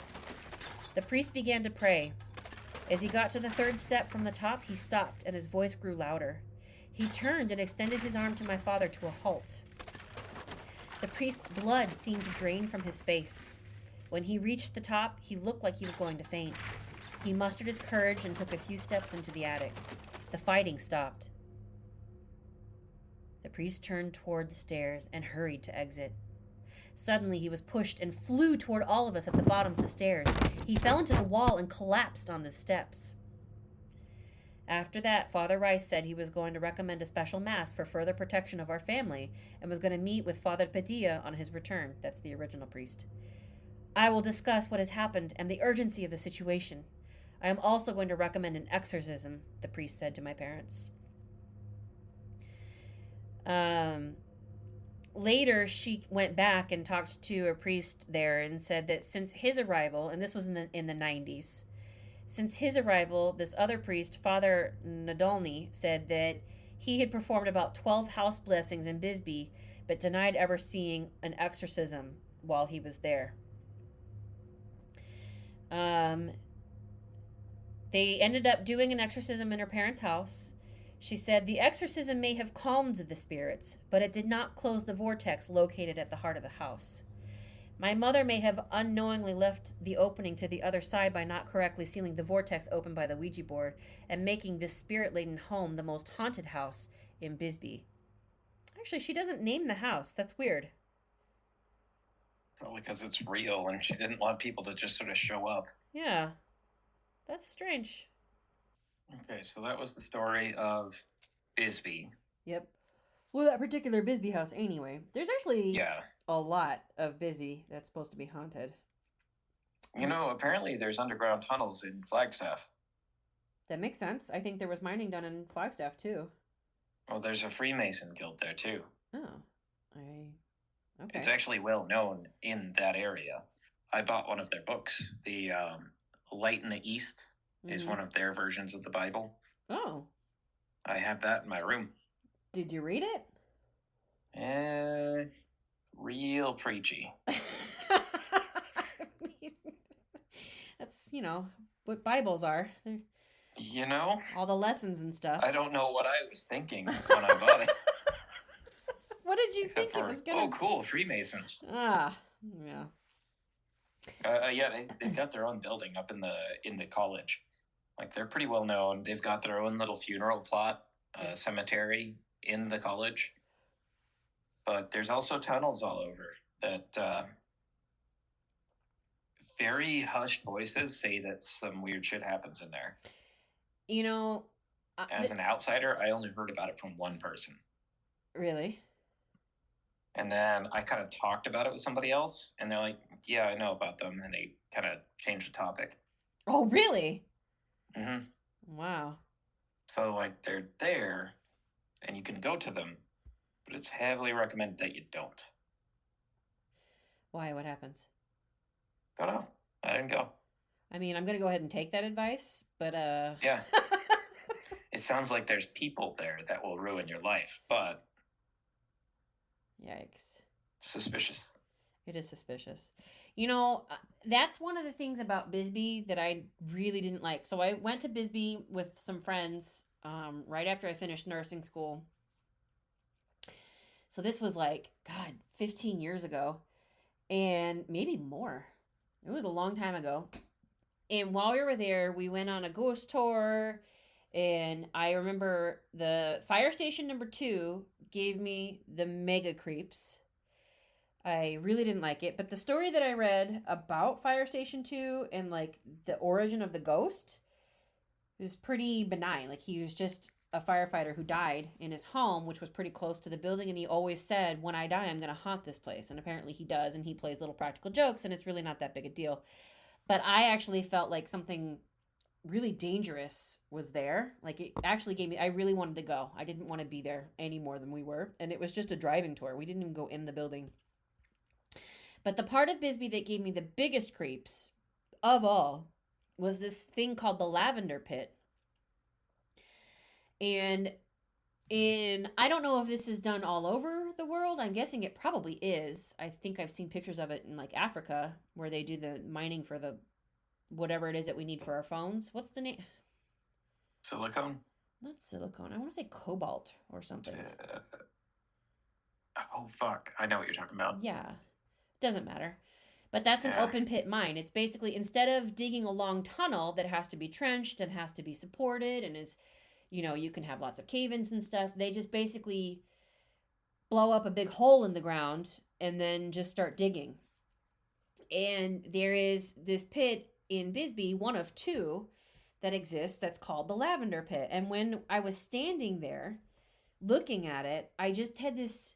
The priest began to pray. As he got to the third step from the top, he stopped, and his voice grew louder. He turned and extended his arm to my father to a halt. The priest's blood seemed to drain from his face. When he reached the top, he looked like he was going to faint. He mustered his courage and took a few steps into the attic. The fighting stopped. The priest turned toward the stairs and hurried to exit. Suddenly, he was pushed and flew toward all of us at the bottom of the stairs. He fell into the wall and collapsed on the steps. After that, Father Rice said he was going to recommend a special mass for further protection of our family and was going to meet with Father Padilla on his return. That's the original priest. I will discuss what has happened and the urgency of the situation. I am also going to recommend an exorcism, the priest said to my parents. Later, she went back and talked to a priest there and said that since his arrival, and this was in the 90s, since his arrival, this other priest, Father Nadolny, said that he had performed about 12 house blessings in Bisbee, but denied ever seeing an exorcism while he was there. They ended up doing an exorcism in her parents' house. She said the exorcism may have calmed the spirits, but it did not close the vortex located at the heart of the house. My mother may have unknowingly left the opening to the other side by not correctly sealing the vortex open by the Ouija board and making this spirit-laden home the most haunted house in Bisbee. Actually, she doesn't name the house. That's weird. Probably because it's real and she didn't want people to just sort of show up. Yeah. That's strange. Okay, so that was the story of Bisbee. Yep. Well, that particular Bisbee house, anyway. There's actually a lot of Bisbee that's supposed to be haunted. You know, apparently there's underground tunnels in Flagstaff. That makes sense. I think there was mining done in Flagstaff, too. Oh, there's a Freemason guild there, too. Oh. Okay. It's actually well known in that area. I bought one of their books. The Light in the East is one of their versions of the Bible. Oh. I have that in my room. Did you read it? Real preachy. That's, what Bibles are. They're, all the lessons and stuff. I don't know what I was thinking when I bought it. What did you think it was going to... Oh, cool, Freemasons. Yeah. They've got their own building up in the college. Like, they're pretty well known. They've got their own little funeral plot, cemetery in the college. But there's also tunnels all over that very hushed voices say that some weird shit happens in there. As an outsider, I only heard about it from one person. Really? And then I kind of talked about it with somebody else, and they're like, yeah, I know about them, and they kind of changed the topic. Oh, really? Mm-hmm. Wow. So, like, they're there, and you can go to them, but it's heavily recommended that you don't. Why? What happens? Don't know. I didn't go. I mean, I'm going to go ahead and take that advice, but... Yeah. It sounds like there's people there that will ruin your life, but... Yikes. Suspicious. It is suspicious. That's one of the things about Bisbee that I really didn't like. So I went to Bisbee with some friends right after I finished nursing school. So this was like, God, 15 years ago, and maybe more. It was a long time ago. And while we were there, we went on a ghost tour. And I remember the fire station number 2 gave me the mega creeps. I really didn't like it. But the story that I read about Fire Station 2 and like the origin of the ghost was pretty benign. Like he was just a firefighter who died in his home, which was pretty close to the building. And he always said, when I die, I'm going to haunt this place. And apparently he does. And he plays little practical jokes. And it's really not that big a deal. But I actually felt like something really dangerous was there. Like it actually gave me, I really wanted to go. I didn't want to be there any more than we were. And it was just a driving tour. We didn't even go in the building. But the part of Bisbee that gave me the biggest creeps of all was this thing called the Lavender Pit. And I don't know if this is done all over the world. I'm guessing it probably is. I think I've seen pictures of it in like Africa where they do the mining for the whatever it is that we need for our phones. What's the name? Silicone? Not silicone. I want to say cobalt or something. Oh, fuck. I know what you're talking about. Yeah. Doesn't matter. But that's an open pit mine. It's basically, instead of digging a long tunnel that has to be trenched and has to be supported and is, you can have lots of cave-ins and stuff, they just basically blow up a big hole in the ground and then just start digging. And there is this pit in Bisbee, one of 2 that exists, that's called the Lavender Pit. And when I was standing there looking at it, I just had this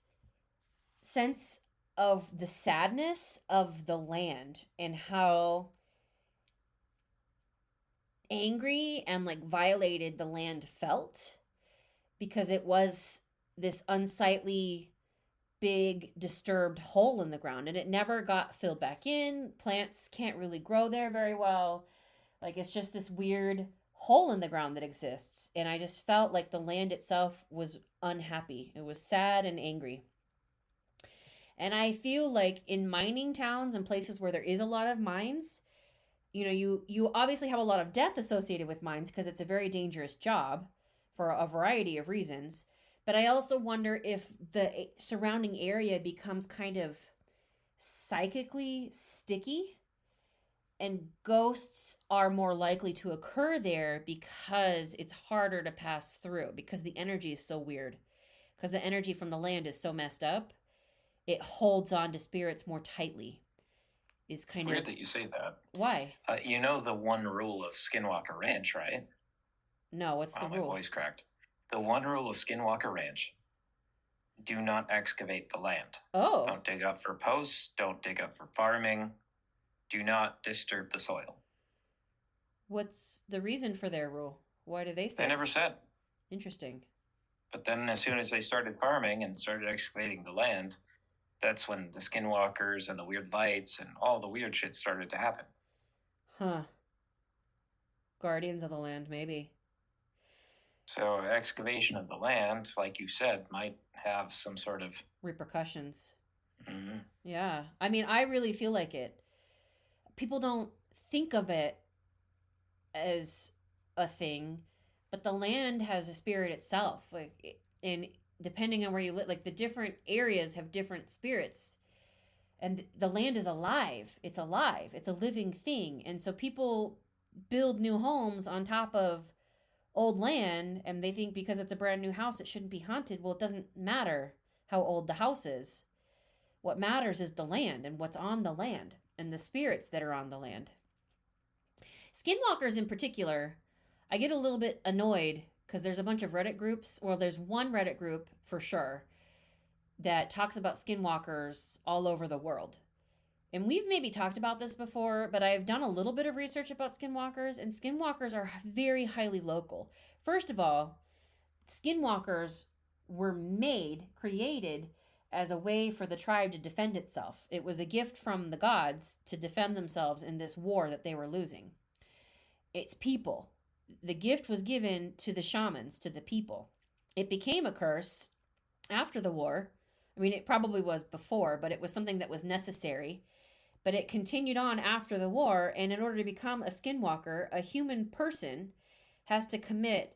sense of the sadness of the land and how angry and like violated the land felt, because it was this unsightly big disturbed hole in the ground and it never got filled back in. Plants can't really grow there very well. Like it's just this weird hole in the ground that exists. And I just felt like the land itself was unhappy. It was sad and angry. And I feel like in mining towns and places where there is a lot of mines, you obviously have a lot of death associated with mines because it's a very dangerous job for a variety of reasons. But I also wonder if the surrounding area becomes kind of psychically sticky and ghosts are more likely to occur there because it's harder to pass through because the energy is so weird. Because the energy from the land is so messed up. It holds on to spirits more tightly. Is kind Weird of that you say that. Why? You know the one rule of Skinwalker Ranch, right? No, what's the rule? My voice cracked. The one rule of Skinwalker Ranch: do not excavate the land. Oh. Don't dig up for posts. Don't dig up for farming. Do not disturb the soil. What's the reason for their rule? Why do they say? They never said. Interesting. But then as soon as they started farming and started excavating the land, that's when the skinwalkers and the weird lights and all the weird shit started to happen. Huh. Guardians of the land, maybe. So excavation of the land, like you said, might have some sort of repercussions. Mm-hmm. Yeah. I mean, I really feel like it. People don't think of it as a thing, but the land has a spirit itself. And depending on where you live, like the different areas have different spirits. And the land is alive. It's alive. It's a living thing. And so people build new homes on top of old land, and they think because it's a brand new house, it shouldn't be haunted. Well, it doesn't matter how old the house is. What matters is the land and what's on the land and the spirits that are on the land. Skinwalkers in particular, I get a little bit annoyed because there's a bunch of Reddit groups. Well, there's one Reddit group for sure that talks about skinwalkers all over the world. And we've maybe talked about this before, but I've done a little bit of research about skinwalkers, and skinwalkers are very highly local. First of all, skinwalkers were created as a way for the tribe to defend itself. It was a gift from the gods to defend themselves in this war that they were losing. It's people. The gift was given to the shamans, to the people. It became a curse after the war I mean, it probably was before, but it was something that was necessary. But it continued on after the war, and in order to become a skinwalker, a human person has to commit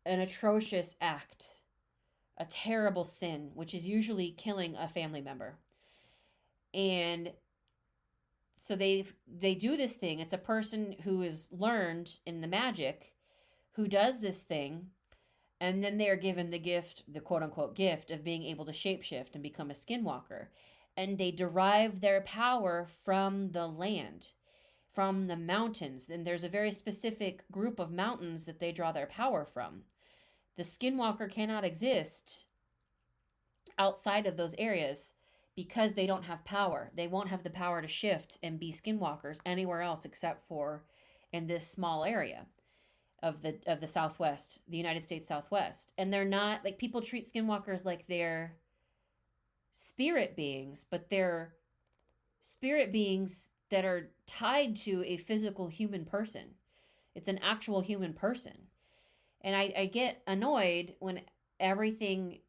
an atrocious act, a terrible sin, which is usually killing a family member. And so they do this thing. It's a person who is learned in the magic who does this thing, and then they are given the gift, the quote unquote gift, of being able to shapeshift and become a skinwalker. And they derive their power from the land, from the mountains. And there's a very specific group of mountains that they draw their power from. The skinwalker cannot exist outside of those areas because they don't have power. They won't have the power to shift and be skinwalkers anywhere else except for in this small area of the Southwest, the United States Southwest. And they're not, like, people treat skinwalkers like they're spirit beings, but they're spirit beings that are tied to a physical human person. It's an actual human person. And I get annoyed when everything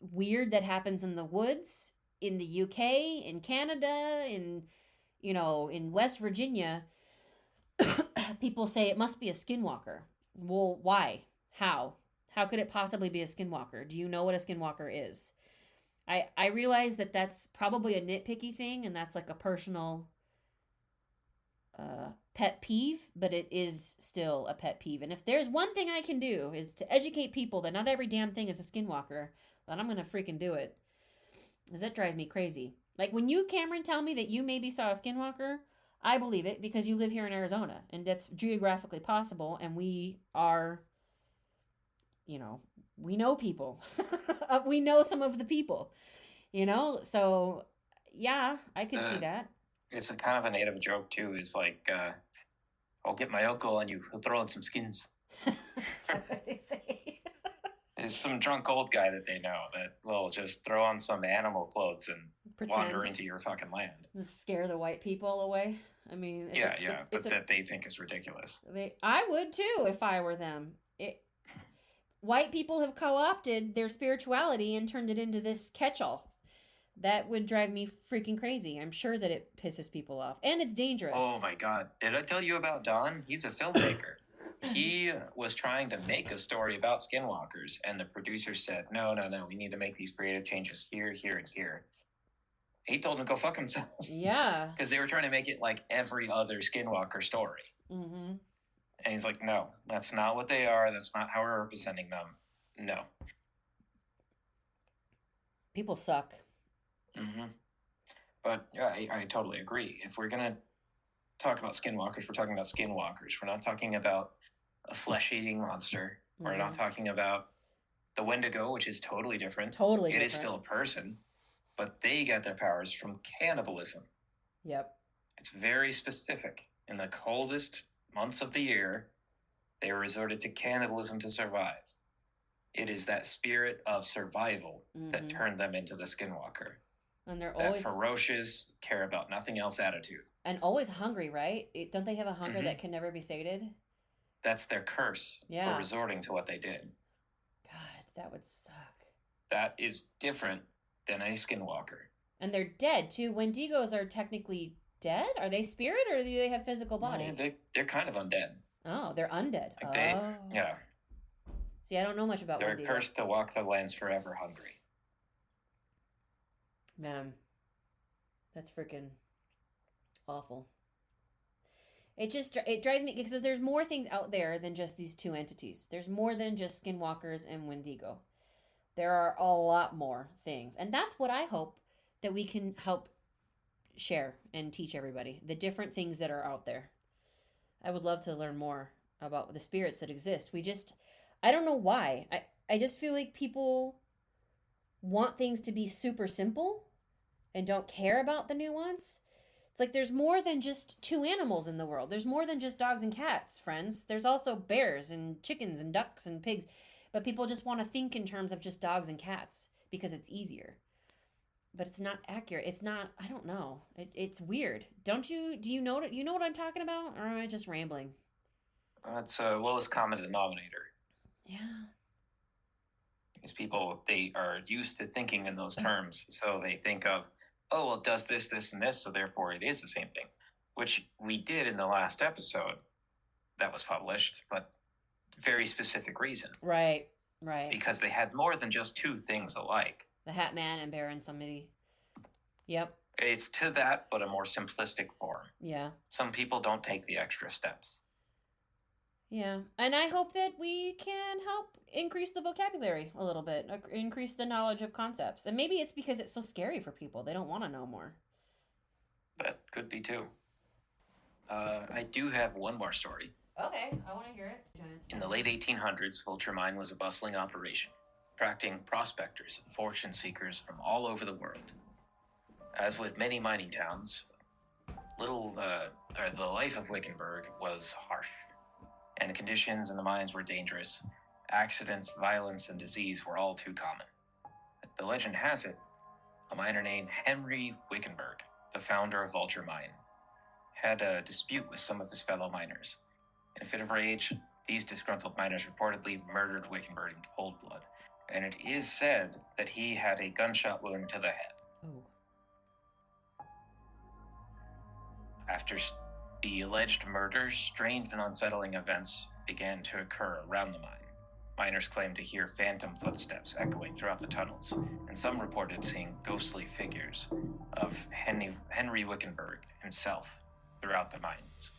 weird that happens in the woods, in the UK, in Canada, in West Virginia, people say it must be a skinwalker. Well, why? How? How could it possibly be a skinwalker? Do you know what a skinwalker is? I realize that that's probably a nitpicky thing, and that's like a personal pet peeve, but it is still a pet peeve. And if there's one thing I can do is to educate people that not every damn thing is a skinwalker, then I'm going to freaking do it. Because that drives me crazy. Like when you, Cameron, tell me that you maybe saw a skinwalker, I believe it because you live here in Arizona, and that's geographically possible, and we are, we know people. We know some of the people, so yeah, I could see that. It's a kind of a native joke too. Is like, I'll get my uncle and you. He'll throw in some skins. That's what they say. It's some drunk old guy that they know that will just throw on some animal clothes and wander into your fucking land. Just scare the white people away. I mean, but that they think is ridiculous. I would too if I were them. White people have co-opted their spirituality and turned it into this catch-all. That would drive me freaking crazy. I'm sure that it pisses people off. And it's dangerous. Oh my God. Did I tell you about Don? He's a filmmaker. He was trying to make a story about skinwalkers, and the producer said, no, we need to make these creative changes here, here, and here. He told them to go fuck themselves. Yeah. Because they were trying to make it like every other skinwalker story. Mm-hmm. And he's like, no, that's not what they are. That's not how we're representing them. No. People suck. Mm-hmm. But yeah, I totally agree. If we're going to talk about skinwalkers, we're talking about skinwalkers. We're not talking about a flesh-eating monster. Mm-hmm. We're not talking about the Wendigo, which is totally different. Totally different. It is still a person, but they get their powers from cannibalism. Yep. It's very specific. In the coldest months of the year, they resorted to cannibalism to survive. It is that spirit of survival that turned them into the skinwalker. And they're always ferocious, care about nothing else attitude. And always hungry, right? Don't they have a hunger that can never be sated? That's their curse for resorting to what they did. God, that would suck. That is different than a skinwalker. And they're dead, too. Wendigos are technically dead? Are they spirit, or do they have physical body? No, they're kind of undead. Oh, they're undead. Yeah. See, I don't know much about Wendigo. They're cursed to walk the lands forever hungry. Man, that's freaking awful. It drives me, because there's more things out there than just these two entities. There's more than just skinwalkers and Wendigo. There are a lot more things. And that's what I hope that we can help share and teach everybody. The different things that are out there. I would love to learn more about the spirits that exist. I don't know why. I just feel like people want things to be super simple and don't care about the nuance. It's like there's more than just two animals in the world. There's more than just dogs and cats, friends. There's also bears and chickens and ducks and pigs. But people just want to think in terms of just dogs and cats because it's easier. But it's not accurate. It's not, I don't know. It's weird. Do you know what I'm talking about? Or am I just rambling? That's lowest common denominator. Yeah. Because people, they are used to thinking in those terms. So they think of, oh, well, it does this, this, and this, so therefore it is the same thing. Which we did in the last episode that was published, but very specific reason. Right. Because they had more than just two things alike. The Hat Man and Baron somebody. Yep. It's to that, but a more simplistic form. Yeah. Some people don't take the extra steps. Yeah. And I hope that we can help increase the vocabulary a little bit, increase the knowledge of concepts. And maybe it's because it's so scary for people. They don't want to know more. That could be too. I do have one more story. Okay, I want to hear it. In the late 1800s, Vulture Mine was a bustling operation, attracting prospectors and fortune seekers from all over the world. As with many mining towns, the life of Wickenburg was harsh, and the conditions in the mines were dangerous. Accidents, violence, and disease were all too common. The legend has it, a miner named Henry Wickenburg, the founder of Vulture Mine, had a dispute with some of his fellow miners. In a fit of rage, these disgruntled miners reportedly murdered Wickenburg in cold blood, and it is said that he had a gunshot wound to the head. Oh. After the alleged murders, strange and unsettling events began to occur around the mine. Miners claimed to hear phantom footsteps echoing throughout the tunnels, and some reported seeing ghostly figures of Henry Wickenburg himself throughout the mines.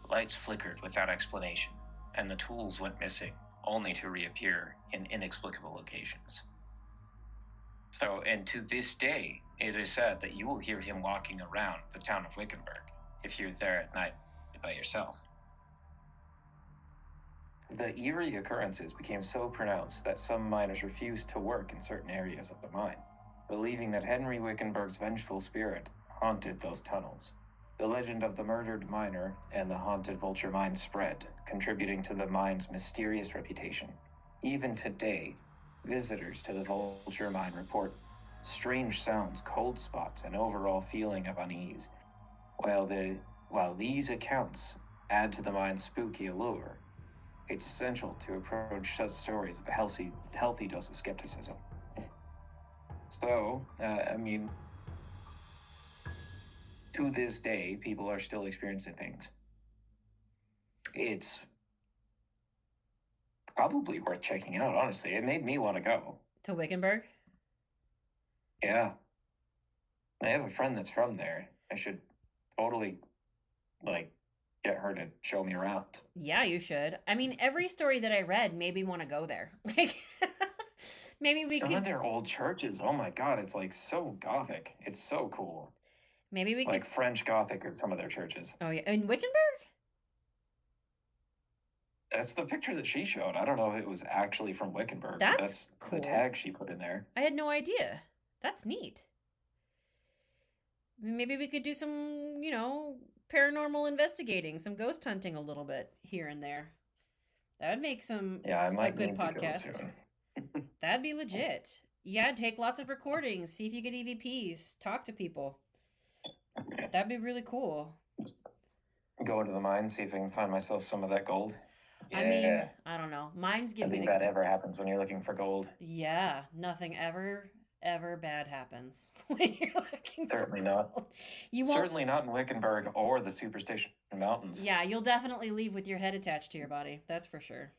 Lights flickered without explanation, and the tools went missing, only to reappear in inexplicable locations. And to this day, it is said that you will hear him walking around the town of Wickenburg if you're there at night by yourself. The eerie occurrences became so pronounced that some miners refused to work in certain areas of the mine, believing that Henry Wickenburg's vengeful spirit haunted those tunnels. The legend of the murdered miner and the haunted Vulture Mine spread, contributing to the mine's mysterious reputation. Even today, visitors to the Vulture Mine report strange sounds, cold spots, and overall feeling of unease. While these accounts add to the mine's spooky allure, it's essential to approach such stories with a healthy dose of skepticism. So, to this day, people are still experiencing things. It's probably worth checking out, honestly. It made me want to go. To Wickenburg? Yeah. I have a friend that's from there. I should totally, get her to show me around. Yeah, you should. I mean, every story that I read made me want to go there. Maybe we Some of their old churches, oh my god, it's so Gothic. It's so cool. Maybe we could... French Gothic are some of their churches. Oh, yeah. In Wickenburg? That's the picture that she showed. I don't know if it was actually from Wickenburg. That's cool. The tag she put in there. I had no idea. That's neat. Maybe we could do some, paranormal investigating, some ghost hunting a little bit here and there. That would make a good podcast. That'd be legit. Yeah, take lots of recordings, see if you get EVPs, talk to people. That'd be really cool. Just go into the mine, see if I can find myself some of that gold. Yeah. I mean, I don't know. Mines give me that ever happens when you're looking for gold. Yeah, nothing ever bad happens when you're looking Certainly for gold. Not. Certainly not in Wickenburg or the Superstition Mountains. Yeah, you'll definitely leave with your head attached to your body. That's for sure.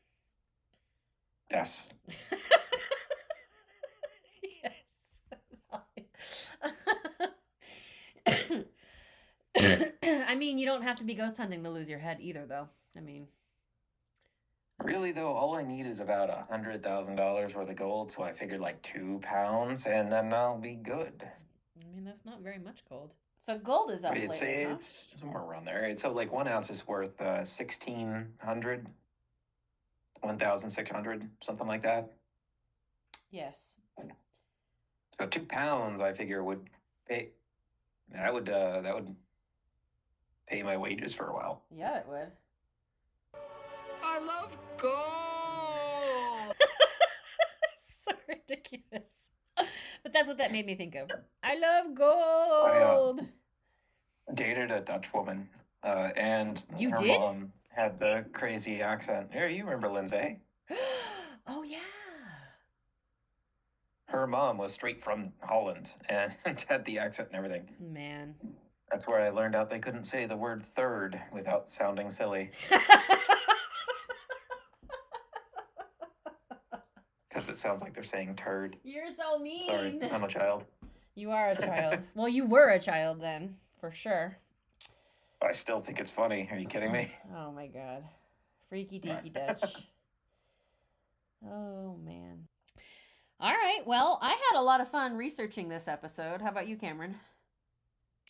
Yes. I mean, you don't have to be ghost hunting to lose your head either, though. I mean... Really, though, all I need is about $100,000 worth of gold, so I figured 2 pounds, and then I'll be good. I mean, that's not very much gold. So gold is up lately, It's somewhere around there. It's 1 ounce is worth 1,600, 1,600, something like that. Yes. So 2 pounds, I figure, would pay. That would pay my wages for a while. Yeah, it would. I love gold! So ridiculous. But that's what that made me think of. I love gold! I dated a Dutch woman, and you her did? Mom had the crazy accent. Here, you remember Lindsay? Oh, yeah. her mom was straight from Holland and had the accent and everything. Man. That's where I learned out they couldn't say the word third without sounding silly. Because it sounds like they're saying turd. You're so mean. Sorry, I'm a child. You are a child. Well, you were a child then, for sure. I still think it's funny. Are you kidding me? Oh my god. Freaky deaky Dutch. Oh man. All right. Well, I had a lot of fun researching this episode. How about you, Cameron?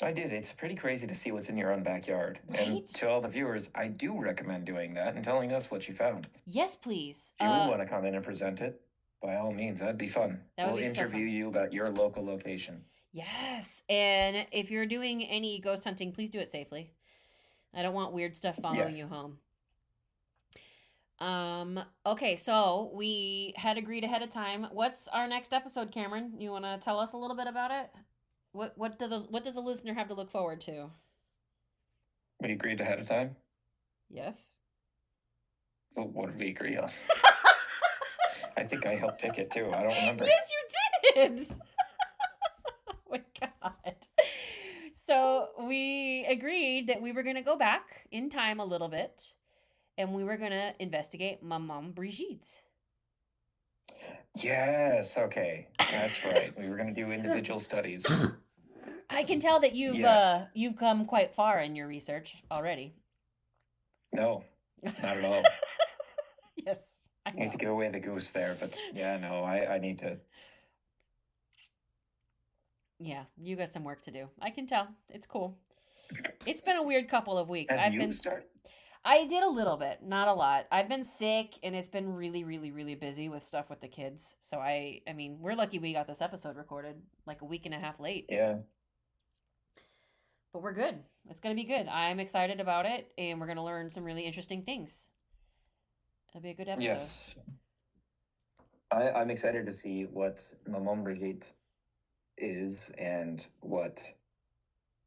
I did. It's pretty crazy to see what's in your own backyard. Right? And to all the viewers, I do recommend doing that and telling us what you found. Yes, please. If you want to come in and present it, by all means, that'd be fun. We'll interview you about your local location. Yes. And if you're doing any ghost hunting, please do it safely. I don't want weird stuff following you home. Okay, so we had agreed ahead of time. What's our next episode, Cameron? You want to tell us a little bit about it? What does a listener have to look forward to? We agreed ahead of time? Yes. Well, what did we agree on? I think I helped pick it too. I don't remember. Yes, you did. Oh my god. So we agreed that we were going to go back in time a little bit and we were going to investigate Maman Brigitte. Yes, okay. That's right. We were going to do individual studies. I can tell that you've come quite far in your research already. No, not at all. Yes, I know. I hate to give away the goose there, but yeah, no, I need to. Yeah, you got some work to do. I can tell. It's cool. It's been a weird couple of weeks. I did a little bit, not a lot. I've been sick, and it's been really, really, really busy with stuff with the kids. So I mean, we're lucky we got this episode recorded like a week and a half late. Yeah. But we're good. It's going to be good. I'm excited about it, and we're going to learn some really interesting things. It'll be a good episode. Yes. I'm excited to see what Maman Brigitte is and what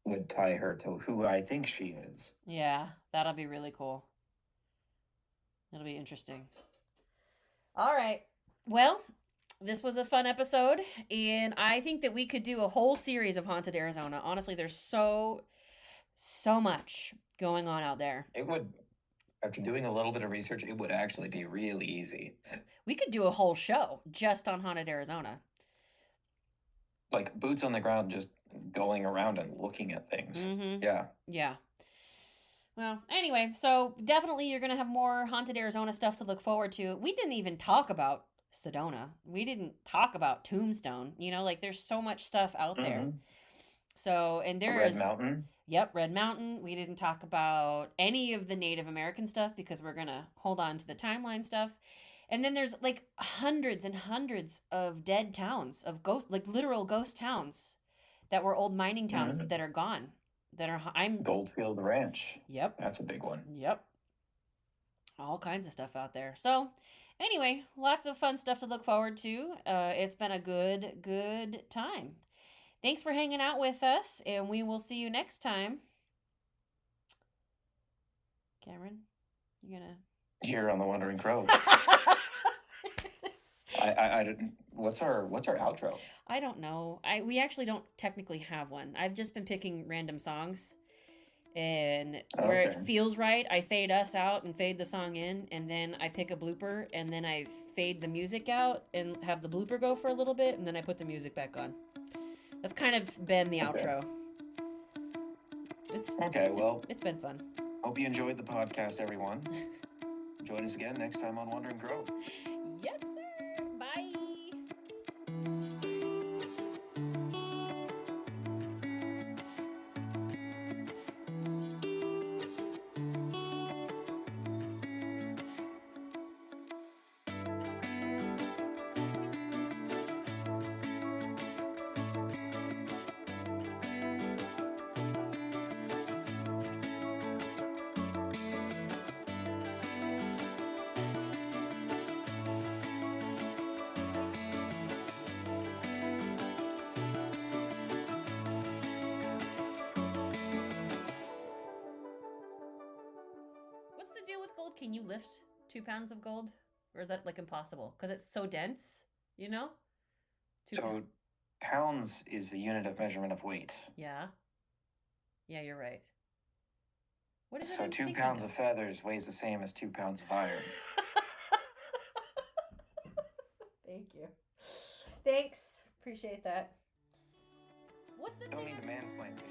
would tie her to who I think she is. Yeah, that'll be really cool. That'll be interesting. All right. Well, this was a fun episode, and I think that we could do a whole series of Haunted Arizona. Honestly, there's so much going on out there. It would, after doing a little bit of research, it would actually be really easy. We could do a whole show just on Haunted Arizona. Like boots on the ground, just going around and looking at things. Mm-hmm. Yeah. Yeah. Well, anyway, so definitely you're going to have more Haunted Arizona stuff to look forward to. We didn't even talk about Sedona. We didn't talk about Tombstone. You know, like there's so much stuff out there. So, and there's... Red Mountain. Yep, Red Mountain. We didn't talk about any of the Native American stuff because we're going to hold on to the timeline stuff. And then there's like hundreds and hundreds of dead towns, of literal ghost towns that were old mining towns that are gone. Goldfield Ranch. Yep. That's a big one. Yep. All kinds of stuff out there. So anyway, lots of fun stuff to look forward to. It's been a good time. Thanks for hanging out with us, and we will see you next time. Cameron, you gonna... Here on the Wandering Crow. I didn't. What's our outro? I don't know. We actually don't technically have one. I've just been picking random songs, and where it feels right, I fade us out and fade the song in, and then I pick a blooper, and then I fade the music out and have the blooper go for a little bit, and then I put the music back on. That's kind of been the outro. It's been fun. Hope you enjoyed the podcast, everyone. Join us again next time on Wandering Crow. Yes, sir. Bye. Deal with gold? Can you lift 2 pounds of gold? Or is that like impossible? Because it's so dense, you know? So pounds is the unit of measurement of weight. Yeah. Yeah, you're right. What is it? So 2 pounds of feathers weighs the same as 2 pounds of iron. Thank you. Thanks. Appreciate that. What's the Don't thing? need to mansplain me.